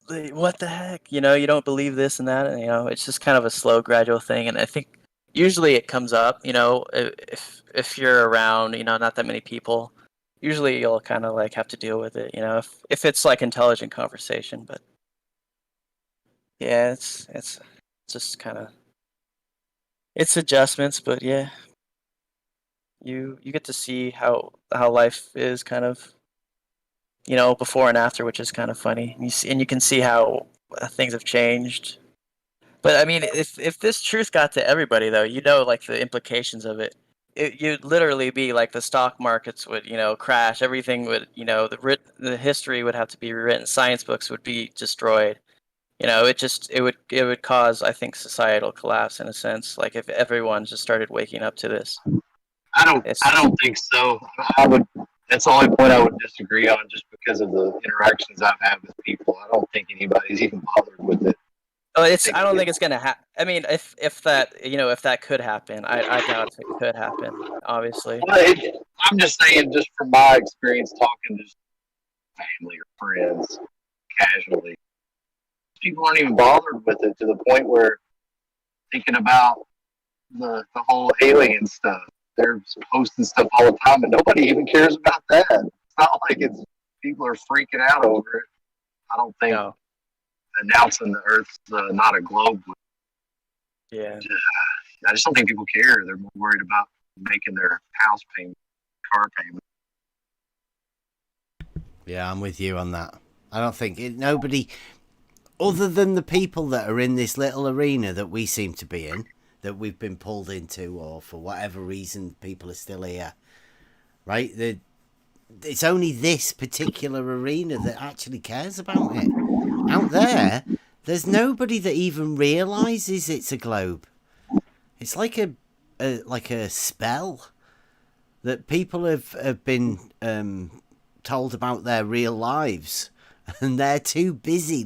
what the heck, you know, you don't believe this and that. And, you know, it's just kind of a slow, gradual thing. And I think usually it comes up, you know, if you're around, you know, not that many people. Usually you'll kind of like have to deal with it, you know, if it's like intelligent conversation. But yeah, it's just kind of, it's adjustments. But yeah, you get to see how life is kind of, you know, before and after, which is kind of funny. And you can see how things have changed. But I mean, if this truth got to everybody, though, you know, like the implications of it. You'd literally be like the stock markets would, you know, crash. Everything would, you know, the history would have to be rewritten. Science books would be destroyed. You know, it would cause, I think, societal collapse in a sense. Like if everyone just started waking up to this. I don't think so. That's the only point I would disagree on, just because of the interactions I've had with people. I don't think anybody's even bothered with it. Oh, I don't think it's gonna happen. I mean, if that, you know, if that could happen, I doubt it could happen. Obviously. Well, I'm just saying, just from my experience talking to family or friends casually, people aren't even bothered with it to the point where thinking about the whole alien stuff. They're posting stuff all the time, and nobody even cares about that. It's not like people are freaking out over it. I don't think. No. Announcing the Earth's not a globe. Yeah. I just don't think people care. They're more worried about making their house payment, car payment. Yeah, I'm with you on that. I don't think nobody, other than the people that are in this little arena that we seem to be in, that we've been pulled into, or for whatever reason people are still here, right? It's only this particular arena that actually cares about it. Out there, there's nobody that even realizes it's a globe. It's like a spell that people have been told about their real lives, and they're too busy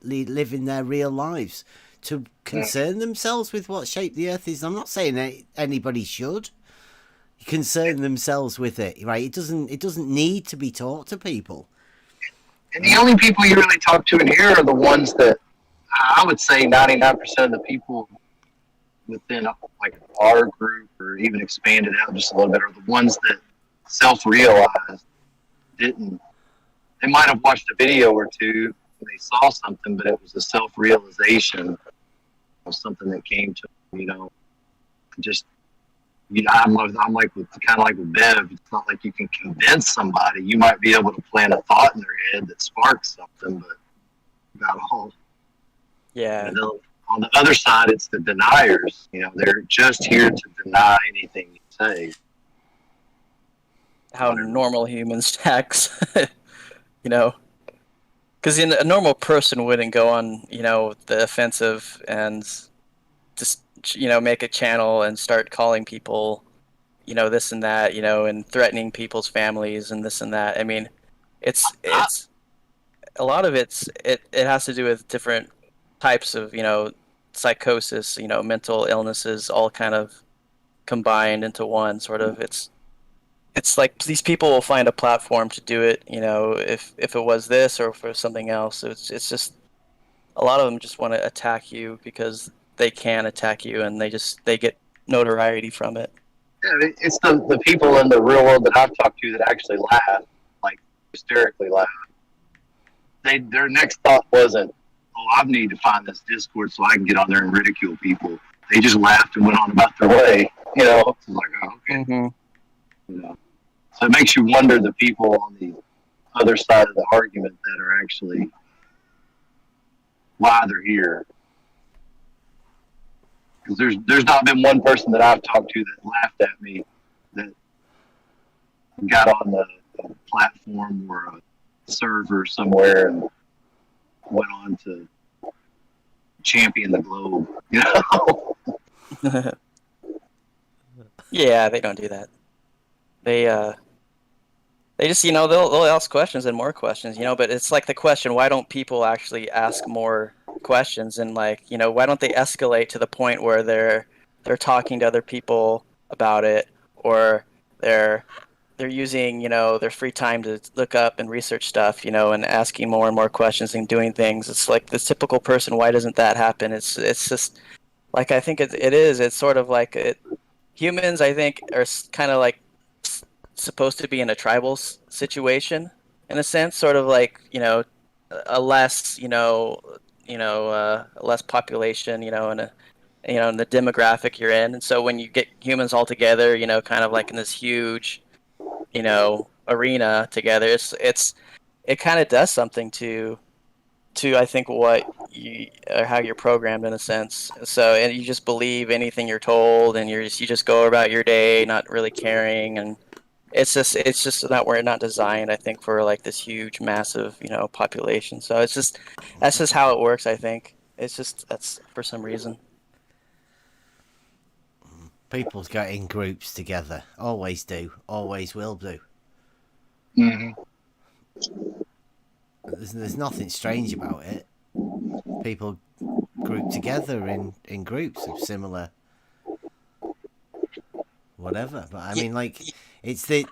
living their real lives to concern themselves with what shape the Earth is. I'm not saying anybody should concern themselves with it, right? It doesn't need to be taught to people. And the only people you really talk to in here are the ones that, I would say 99% of the people within like our group, or even expanded out just a little bit, are the ones that self-realized didn't. They might have watched a video or two and they saw something, but it was a self-realization of something that came to them, just, I'm like with Bev. It's not like you can convince somebody. You might be able to plant a thought in their head that sparks something, but not all. Yeah. On the other side, it's the deniers. They're just here to deny anything you say. How normal humans act, because a normal person wouldn't go on, the offensive and just, make a channel and start calling people, this and that, and threatening people's families and this and that. I mean, it's a lot of it has to do with different types of, psychosis, mental illnesses, all kind of combined into one sort of. It's like these people will find a platform to do it, if it was this or for something else. It's just a lot of them just want to attack you because they can attack you, and they get notoriety from it. Yeah, it's the people in the real world that I've talked to that actually laugh, like hysterically laugh. Their next thought wasn't, I need to find this Discord so I can get on there and ridicule people. They just laughed and went on about their way. It's like, oh, okay. Mm-hmm. So it makes you wonder the people on the other side of the argument that are actually why they're here. Because there's not been one person that I've talked to that laughed at me that got on the platform or a server somewhere and went on to champion the globe. Yeah, they don't do that. They just, they'll ask questions and more questions, but it's like the question, why don't people actually ask more questions? And why don't they escalate to the point where they're talking to other people about it, or they're using, their free time to look up and research stuff, and asking more and more questions and doing things. It's like the typical person, why doesn't that happen? It's just like, I think it is. It's sort of like humans, I think, are kind of like supposed to be in a tribal situation in a sense, sort of like, a less, less population, and in the demographic you're in. And so when you get humans all together, kind of like in this huge, arena together, it kind of does something to I think what you or how you're programmed in a sense. So, and you just believe anything you're told, and you just go about your day not really caring, and it's just not, we're not designed, I think, for like this huge massive population. So that's just how it works, I think. That's for some reason. People get in groups together. Always do. Always will do. Mm-hmm. There's nothing strange about it. People group together in groups of similar whatever. But I mean, like, it's the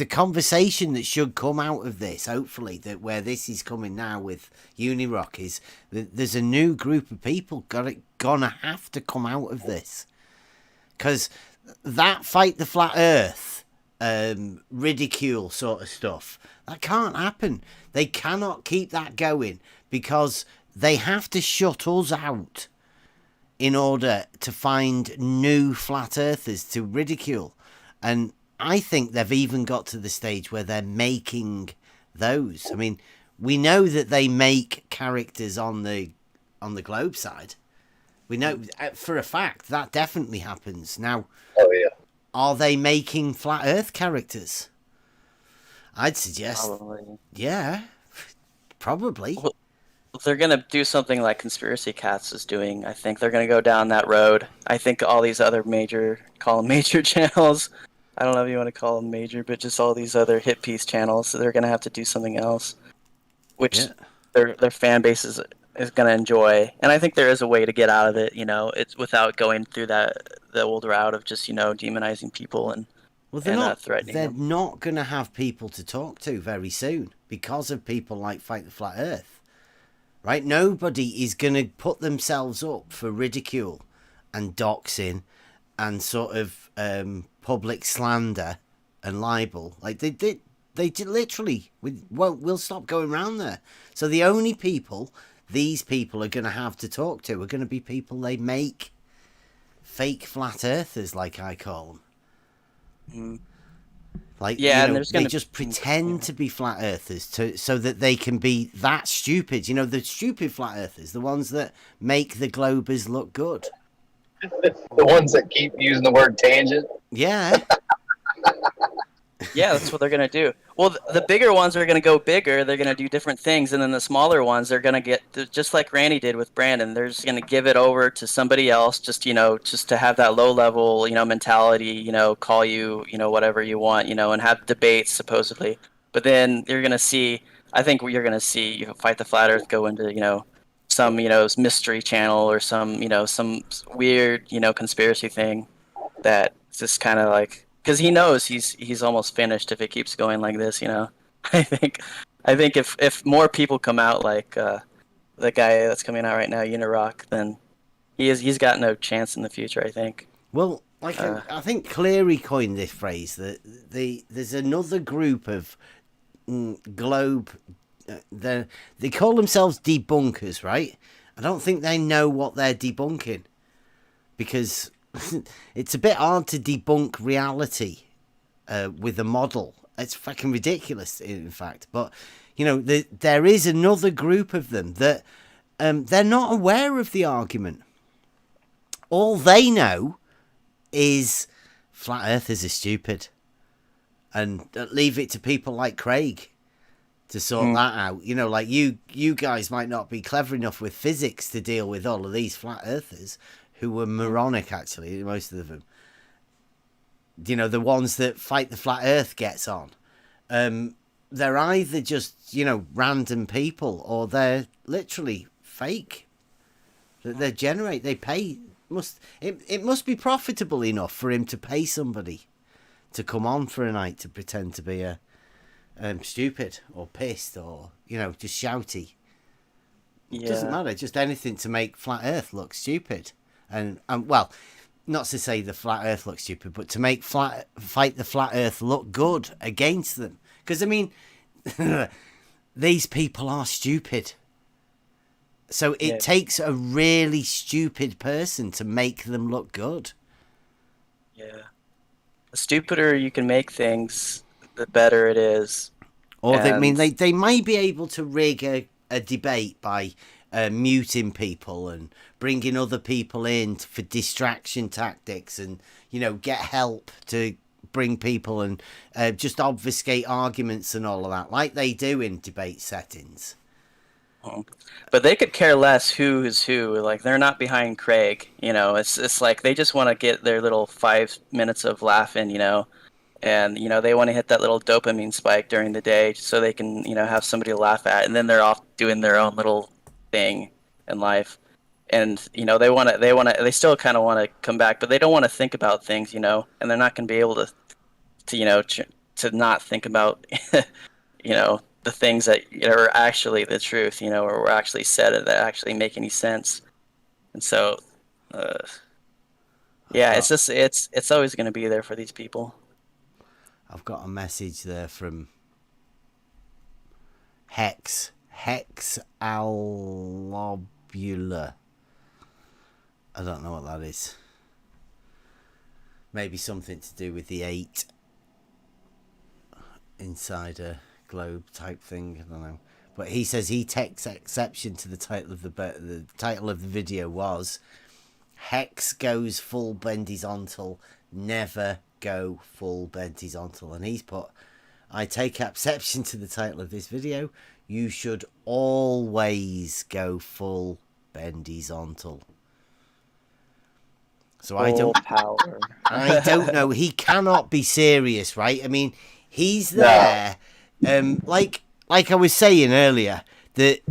conversation that should come out of this, hopefully, that where this is coming now with UniRock, is that there's a new group of people gonna have to come out of this. Because that fight the flat earth, ridicule sort of stuff, that can't happen. They cannot keep that going because they have to shut us out in order to find new flat earthers to ridicule. And I think they've even got to the stage where they're making those. I mean, we know that they make characters on the globe side. We know for a fact that definitely happens. Now, oh yeah, are they making flat Earth characters? I'd suggest, Probably. yeah, probably. Well, they're gonna do something like Conspiracy Cats is doing. I think they're gonna go down that road. I think all these other call them major channels. I don't know if you want to call them major, but just all these other hit piece channels. So they're gonna have to do something else, which their fan base is gonna enjoy. And I think there is a way to get out of it. It's without going through the old route of just demonizing people and threatening they're them. not going to have people to talk to very soon because of people like Fight the Flat Earth, right? Nobody is going to put themselves up for ridicule and doxing and sort of public slander and libel. Like they literally we'll stop going around there. So the only people these people are going to have to talk to are going to be people they make, fake flat earthers, like I call them. Like, they just pretend to be flat earthers so that they can be that stupid. The stupid flat earthers, the ones that make the globers look good. The ones that keep using the word tangent. Yeah. Yeah, that's what they're going to do. Well, the bigger ones are going to go bigger. They're going to do different things. And then the smaller ones, they're going to get, just like Randy did with Brandon, they're just going to give it over to somebody else just to have that low level, mentality, call you, whatever you want, and have debates supposedly. But then you're going to see, I think you're going to see Fight the Flat Earth go into, some, mystery channel or some, some weird, conspiracy thing that's just kind of like, because he knows he's almost finished if it keeps going like this. I think if more people come out like the guy that's coming out right now, UniRock, then he's got no chance in the future. I think. Well, I think Cleary coined this phrase that there's another group of globe. They call themselves debunkers, right? I don't think they know what they're debunking because. It's a bit hard to debunk reality with a model. It's fucking ridiculous, in fact. But, there is another group of them that they're not aware of the argument. All they know is flat earthers are stupid. And leave it to people like Craig to sort that out. Like you guys might not be clever enough with physics to deal with all of these flat earthers, who were moronic, actually, most of them. The ones that Fight the Flat Earth gets on. They're either just, random people, or they're literally fake. They pay. It must be profitable enough for him to pay somebody to come on for a night to pretend to be stupid or pissed or, just shouty. It doesn't matter, just anything to make Flat Earth look stupid. And well, not to say the Flat Earth looks stupid, but to make Fight the Flat Earth look good against them. Because, these people are stupid. So it takes a really stupid person to make them look good. Yeah. The stupider you can make things, the better it is. Or they may be able to rig a debate by muting people and bringing other people in for distraction tactics and get help to bring people and just obfuscate arguments and all of that, like they do in debate settings. But they could care less who is who. Like, they're not behind Craig. It's like they just want to get their little 5 minutes of laughing. And they want to hit that little dopamine spike during the day so they can have somebody to laugh at, and then they're off doing their own little thing in life. And they still kind of want to come back, but they don't want to think about things, and they're not going to be able to not think about the things that are actually the truth, or were actually said that actually make any sense. And so it's always going to be there for these people. I've got a message there from Hex Alobula. I don't know what that is. Maybe something to do with the 8 inside a globe type thing. I don't know. But he says he takes exception to the title of the title of the video was Hex goes full bendizontal, never go full bendizontal. And he's put, I take exception to the title of this video. You should always go full bendizontal. So I don't know. He cannot be serious, right? I mean, he's there. Like I was saying earlier, that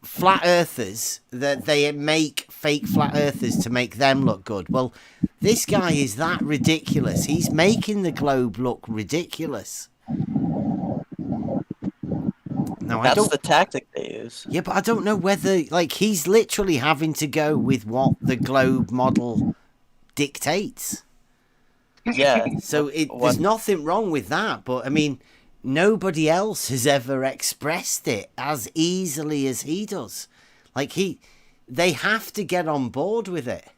flat earthers, that they make fake flat earthers to make them look good. Well, this guy is that ridiculous. He's making the globe look ridiculous. Now, That's the tactic they use. Yeah, but I don't know whether, like, he's literally having to go with what the globe model dictates. Yeah. So there's nothing wrong with that, but I mean, nobody else has ever expressed it as easily as he does. Like, they have to get on board with it.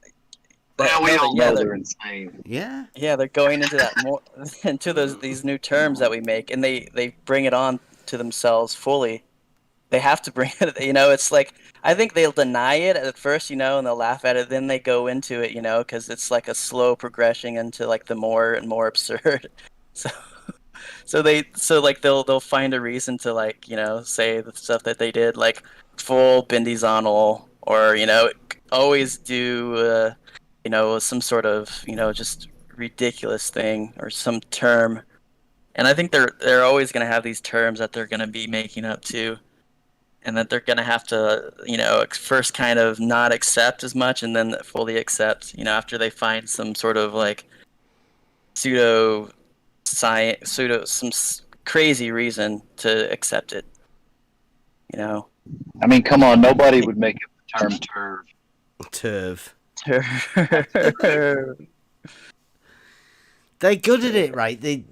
Well, we all know they're insane. Yeah. Yeah, they're going into that more into these new terms that we make, and they bring it on to themselves fully. They have to bring it, it's like, I think they'll deny it at first, and they'll laugh at it, then they go into it, because it's like a slow progression into like the more and more absurd. So they'll find a reason to, like, say the stuff that they did, like full bendizonal, or always do some sort of just ridiculous thing or some term. And I think they're always going to have these terms that they're going to be making up too, and that they're going to have to first kind of not accept as much, and then fully accept after they find some sort of like some crazy reason to accept it. I mean, come on, nobody would make it the term turv. Turv. They're good at it, right? They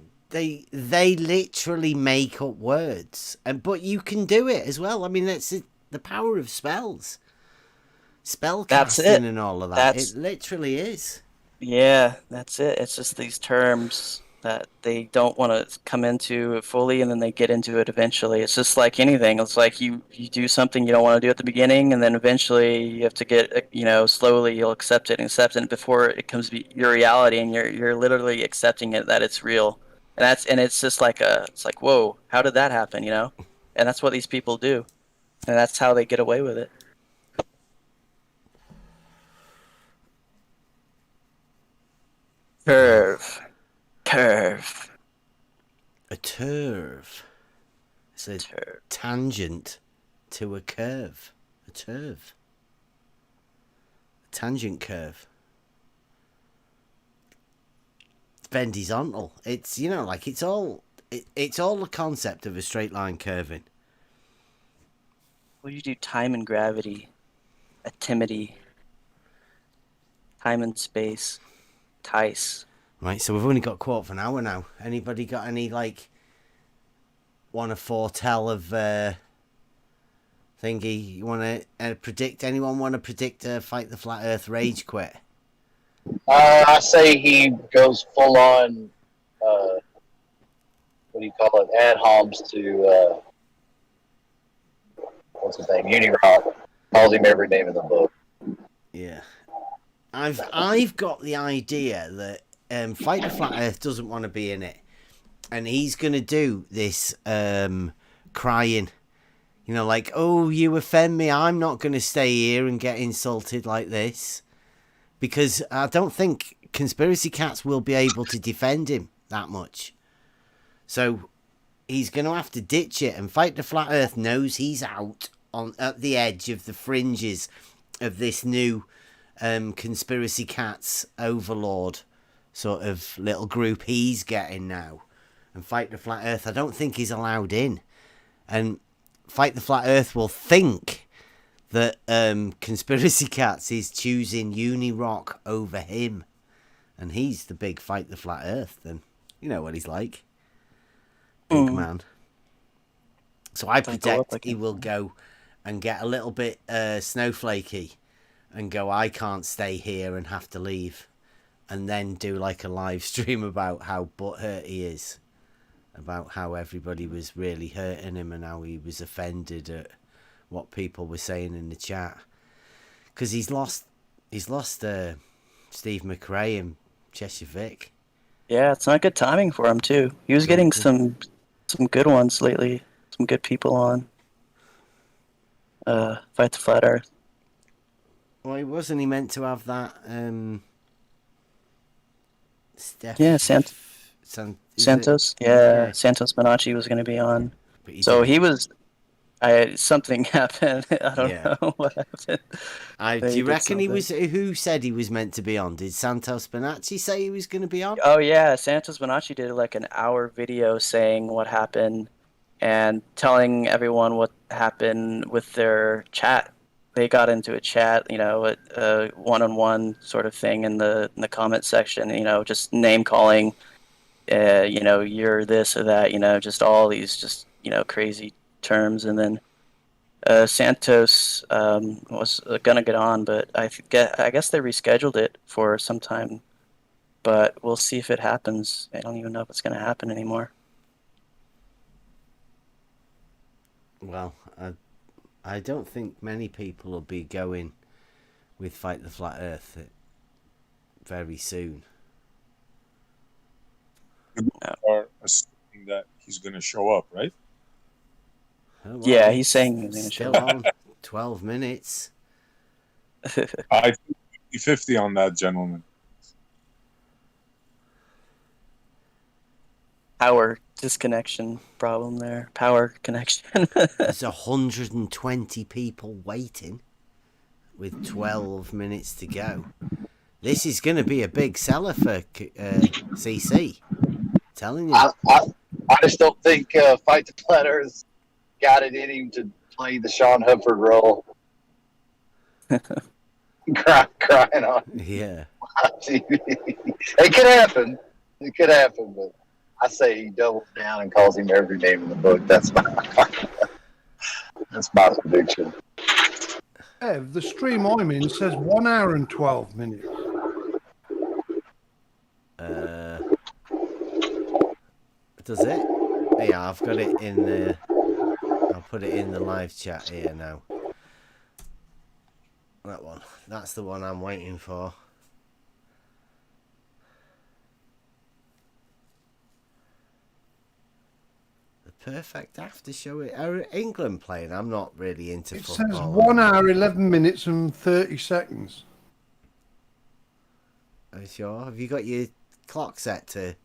literally make up words, but you can do it as well. I mean, that's the power of spells, spellcasting, and all of that. It literally is. Yeah, that's it. It's just these terms that they don't want to come into fully, and then they get into it eventually. It's just like anything. It's like you do something you don't want to do at the beginning, and then eventually you have to get, slowly you'll accept it before it comes to be your reality, and you're literally accepting it, that it's real. And it's just like it's like, whoa, how did that happen, And that's what these people do, and that's how they get away with it. Curve. A turv. It's a tangent to a curve. A turv. A tangent curve. Bendizontal. It's it's all the concept of a straight line curving. Well, you do time and gravity, atimity, time and space, Tice. Right, so we've only got quote for an hour now. Anybody got any want to foretell of thingy? You want to predict? Anyone want to predict Fight the Flat Earth Rage Quit? I say he goes full on, what do you call it, ad homs to, what's his name, UniRock. Calls him every name in the book. Yeah. I've got the idea that Fight the Flat Earth doesn't want to be in it. And he's going to do this crying. Like, oh, you offend me, I'm not going to stay here and get insulted like this. Because I don't think Conspiracy Cats will be able to defend him that much. So he's going to have to ditch it. And Fight the Flat Earth knows he's out at the edge of the fringes of this new Conspiracy Cats overlord sort of little group he's getting now. And Fight the Flat Earth, I don't think he's allowed in. And Fight the Flat Earth will think that Conspiracy Cats is choosing UniRock over him. And he's the big Fight the Flat Earth. And you know what he's like. Big man. So I predict he will go and get a little bit snowflakey and go, I can't stay here and have to leave. And then do like a live stream about how butthurt he is. About how everybody was really hurting him and how he was offended at what people were saying in the chat. Because he's lost Steve McRae and Cheshire Vic. Yeah, it's not good timing for him too. He was getting some good ones lately. Some good people on. Fight the Flat Earth. Well, wasn't he meant to have that? Santos. Yeah, Santos Bonacci was going to be on. So he was. Something happened. I don't know what happened. Do you reckon he was? Who said he was meant to be on? Did Santos Bonacci say he was going to be on? Oh yeah, Santos Bonacci did like an hour video saying what happened and telling everyone what happened with their chat. They got into a chat, a one-on-one sort of thing in the comment section. Just name calling. You're this or that. Just all these just crazy terms, and then Santos was gonna get on, but I guess they rescheduled it for some time. But we'll see if it happens. I don't even know if it's gonna happen anymore. Well, I don't think many people will be going with Fight the Flat Earth very soon. Are assuming that he's going to show up, right? Oh, well, yeah, he's saying he's going to show up. On 12 minutes. I think 50-50 on that, gentleman. Power disconnection problem there. Power connection. There's 120 people waiting with 12 minutes to go. This is going to be a big seller for CC. I'm telling you. I just don't think Fight the Flat Earth's got it in him to play the Sean Hufford role. Crying on. Yeah. It could happen. It could happen, but I say he doubles down and calls him every name in the book. That's my prediction. Ev, the stream I'm in says 1 hour and 12 minutes. Does it? Yeah, I've got it in the. I'll put it in the live chat here now. That one. That's the one I'm waiting for. The perfect after show. Are England playing? I'm not really into football. It says 1 hour, 11 minutes and 30 seconds. Are you sure? Have you got your clock set to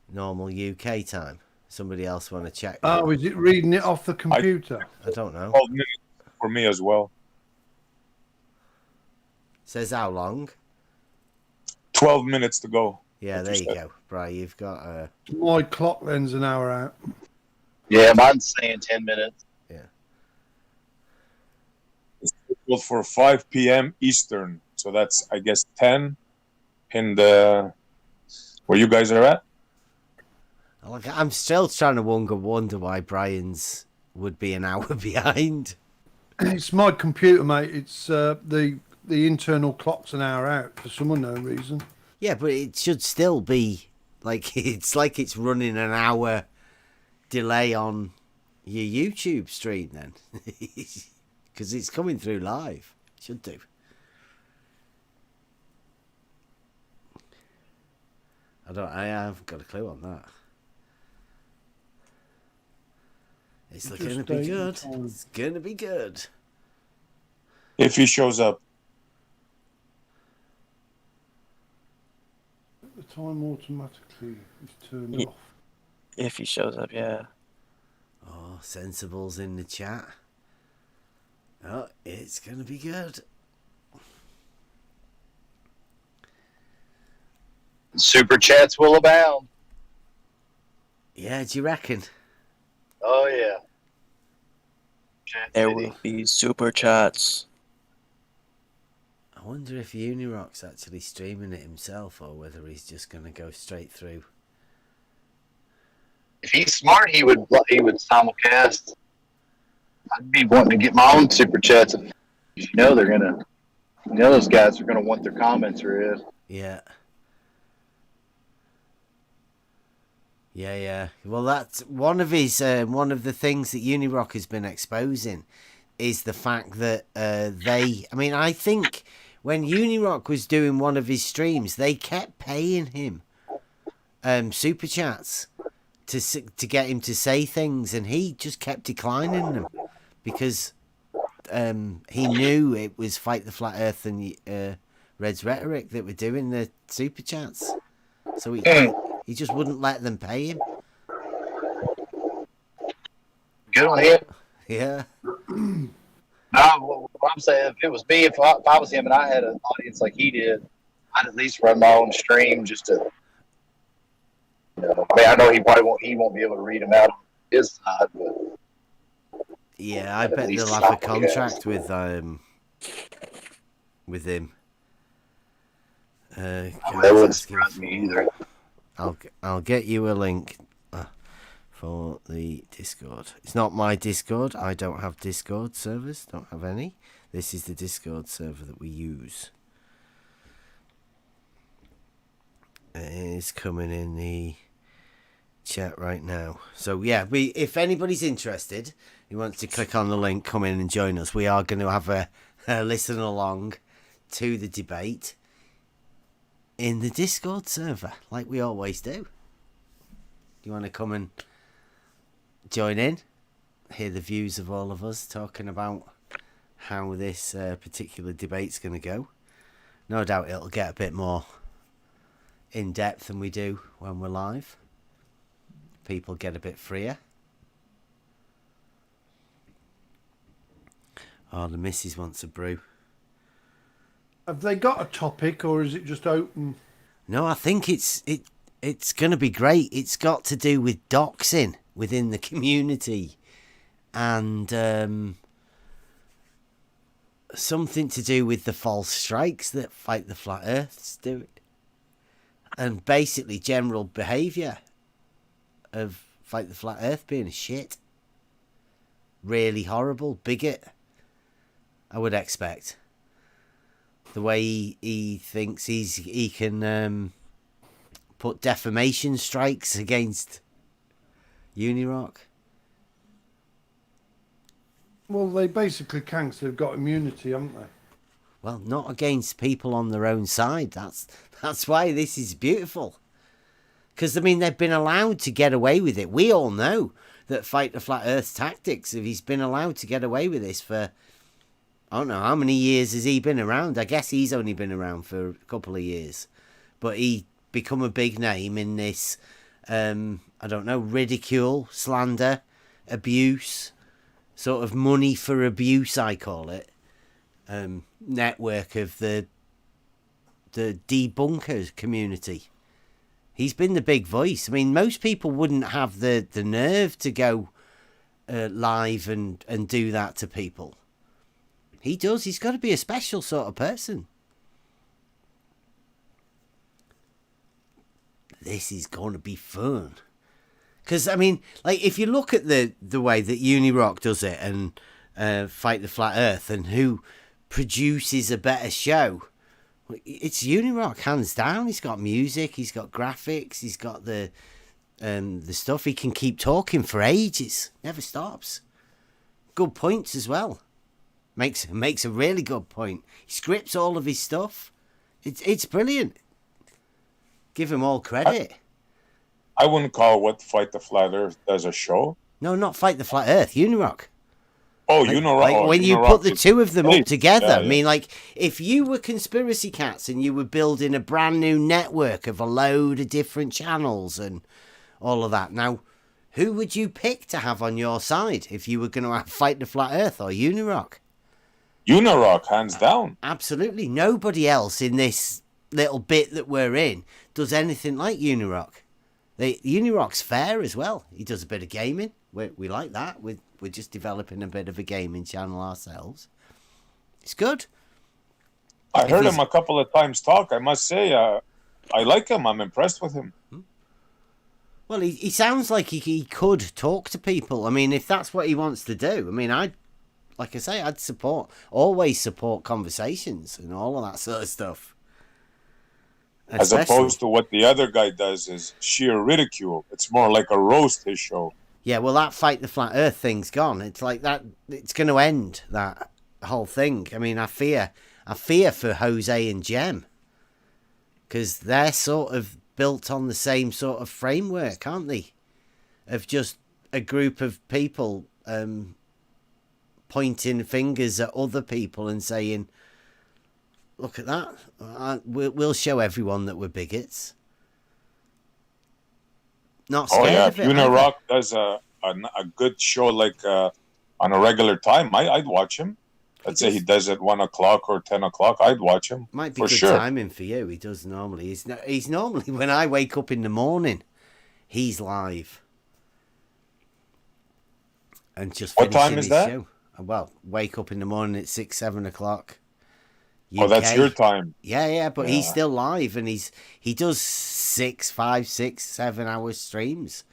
normal UK time? Somebody else want to check? Oh, is it reading it off the computer? I don't know. 12 minutes for me as well. Says how long? 12 minutes to go. Yeah, there you go. Brian, you've got my clock then's an hour out. Yeah, mine's saying 10 minutes. Yeah. It's scheduled for 5 p.m. Eastern. So that's, I guess, 10 in the where you guys are at. I'm still trying to wonder why Brian's would be an hour behind. It's my computer, mate. It's the internal clock's an hour out for some unknown reason. Yeah, but it should still be like it's running an hour delay on your YouTube stream then, because it's coming through live. It should do. I haven't got a clue on that. It's going to be good. It's going to be good. If he shows up. The time automatically is turned off. If he shows up, yeah. Oh, Sensible's in the chat. Oh, it's going to be good. Super chats will abound. Yeah, do you reckon? Oh, yeah. There will be super chats. I wonder if UniRock's actually streaming it himself or whether he's just going to go straight through. If he's smart, he would simulcast. I'd be wanting to get my own super chats. If they're gonna, those guys are gonna want their comments read. Yeah. Yeah. Well, that's one of his one of the things that UniRock has been exposing is the fact that I think when UniRock was doing one of his streams, they kept paying him super chats to get him to say things, and he just kept declining them because he knew it was Fight the Flat Earth and Red's Rhetoric that were doing the super chats, so he just wouldn't let them pay him. Good on him. Yeah. No, what I'm saying, if it was me, if I was him and I had an audience like he did, I'd at least run my own stream just to. I mean, I know he won't be able to read them out on his side, but yeah, I bet they'll have a contract with him. That wouldn't surprise me either. I'll get you a link for the Discord. It's not my Discord. I don't have Discord servers. Don't have any. This is the Discord server that we use. It is coming in the chat right now. So yeah, if anybody's interested, you want to click on the link, come in and join us. We are going to have a listen along to the debate in the Discord server, like we always do. Do you want to come and join in, hear the views of all of us talking about how this particular debate's going to go? No doubt it'll get a bit more in depth than we do when we're live. People get a bit freer. Oh, the missus wants a brew. Have they got a topic, or is it just open? No, I think it's going to be great. It's got to do with doxing within the community, and something to do with the false strikes that Fight the Flat Earth's doing, and basically general behaviour of Fight the Flat Earth being a shit. Really horrible, bigot, I would expect. The way he thinks he can put defamation strikes against UniRock. Well, they basically can, 'cause they've got immunity, haven't they? Well, not against people on their own side. That's why this is beautiful. Because, I mean, they've been allowed to get away with it. We all know that Fight the Flat Earth's tactics, if he's been allowed to get away with this for, I don't know, how many years has he been around? I guess he's only been around for a couple of years. But he become a big name in this, I don't know, ridicule, slander, abuse, sort of money for abuse, I call it, network of the debunkers community. He's been the big voice. I mean, most people wouldn't have the nerve to go live and do that to people. He does. He's got to be a special sort of person. This is going to be fun. Because, I mean, like, if you look at the way that UniRock does it and Fight the Flat Earth and who produces a better show, it's UniRock, hands down. He's got music, he's got graphics, he's got the stuff. He can keep talking for ages. Never stops. Good points as well. Makes a really good point. He scripts all of his stuff. It's brilliant. Give him all credit. I wouldn't call what Fight the Flat Earth does a show. No, not Fight the Flat Earth. UniRock. Oh, UniRock. Like when you put the two of them up together. Yeah, yeah. I mean, like, if you were Conspiracy Cats and you were building a brand new network of a load of different channels and all of that, now, who would you pick to have on your side if you were going to Fight the Flat Earth or UniRock? UniRock, hands down. Absolutely. Nobody else in this little bit that we're in does anything like UniRock. UniRock's fair as well. He does a bit of gaming. We like that. We're just developing a bit of a gaming channel ourselves. It's good. I heard him a couple of times talk. I must say, I like him. I'm impressed with him. Well, he sounds like he could talk to people. I mean, if that's what he wants to do. I mean, like I say, I'd always support conversations and all of that sort of stuff. As opposed to what the other guy does is sheer ridicule. It's more like a roast, his show. Yeah, well, that Fight the Flat Earth thing's gone. It's like that. It's going to end, that whole thing. I mean, I fear I fear for Jose and Jem, because they're sort of built on the same sort of framework, aren't they? Of just a group of people pointing fingers at other people and saying, look at that, we'll show everyone that we're bigots. Not scared of it. UniRock does a good show like on a regular time, I'd watch him. Let's say he does it 1 o'clock or 10 o'clock, I'd watch him. Might be for good sure. timing for you. He does normally. He's normally, when I wake up in the morning, he's live. And just what time his is that? show. Well, wake up in the morning at 6, 7 o'clock. UK. Oh, that's your time. Yeah, but he's still live, and he does 5, 6, 7 hour streams.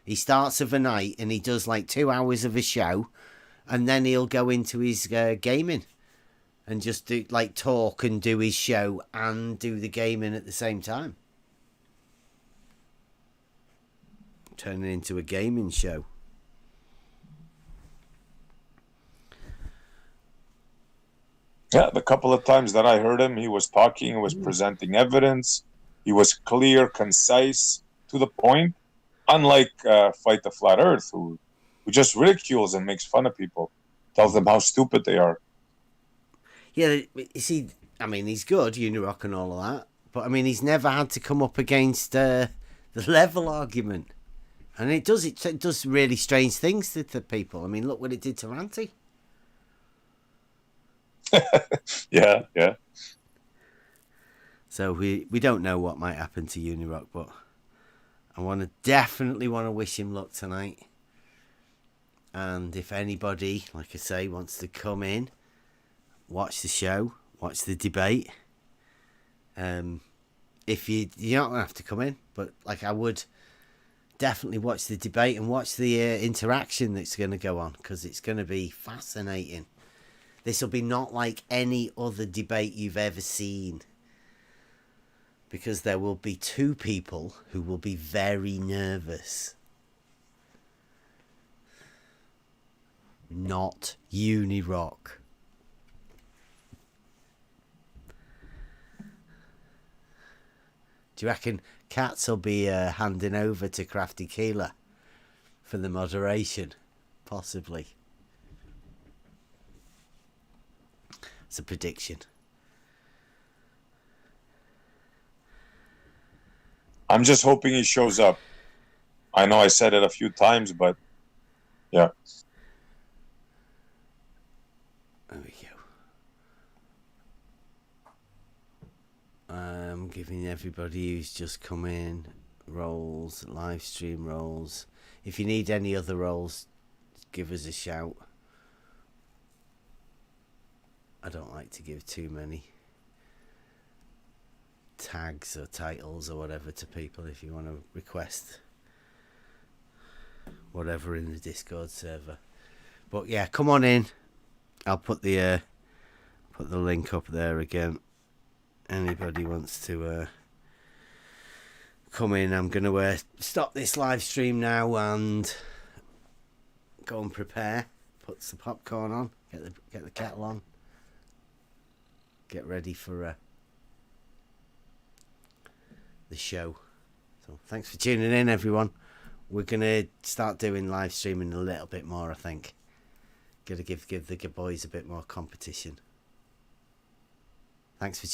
He starts of a night and he does like 2 hours of a show, and then he'll go into his gaming and just do like talk and do his show and do the gaming at the same time. Turning into a gaming show. Yeah, the couple of times that I heard him, he was talking, he was presenting evidence. He was clear, concise, to the point. Unlike Fight the Flat Earth, who just ridicules and makes fun of people, tells them how stupid they are. Yeah, you see, I mean, he's good, UniRock and all of that, but I mean, he's never had to come up against the level argument, and it does really strange things to people. I mean, look what it did to Ranty. Yeah. So we don't know what might happen to UniRock, but I definitely want to wish him luck tonight. And if anybody, like I say, wants to come in, watch the show, watch the debate. If you're not gonna have to come in, but like I would definitely watch the debate and watch the interaction that's going to go on, because it's going to be fascinating. This will be not like any other debate you've ever seen, because there will be two people who will be very nervous. Not UniRock. Do you reckon Katz will be handing over to Crafty Keeler for the moderation? Possibly. It's a prediction. I'm just hoping he shows up. I know I said it a few times, but yeah. There we go. I'm giving everybody who's just come in roles, live stream roles. If you need any other roles, give us a shout. I don't like to give too many tags or titles or whatever to people. If you want to request whatever in the Discord server, but yeah, come on in. I'll put the link up there again. Anybody wants to come in, I'm gonna stop this live stream now and go and prepare. Put some popcorn on. Get the kettle on. Get ready for the show. So thanks for tuning in, everyone. We're gonna start doing live streaming a little bit more, I think. Gotta give the boys a bit more competition. Thanks for tuning in.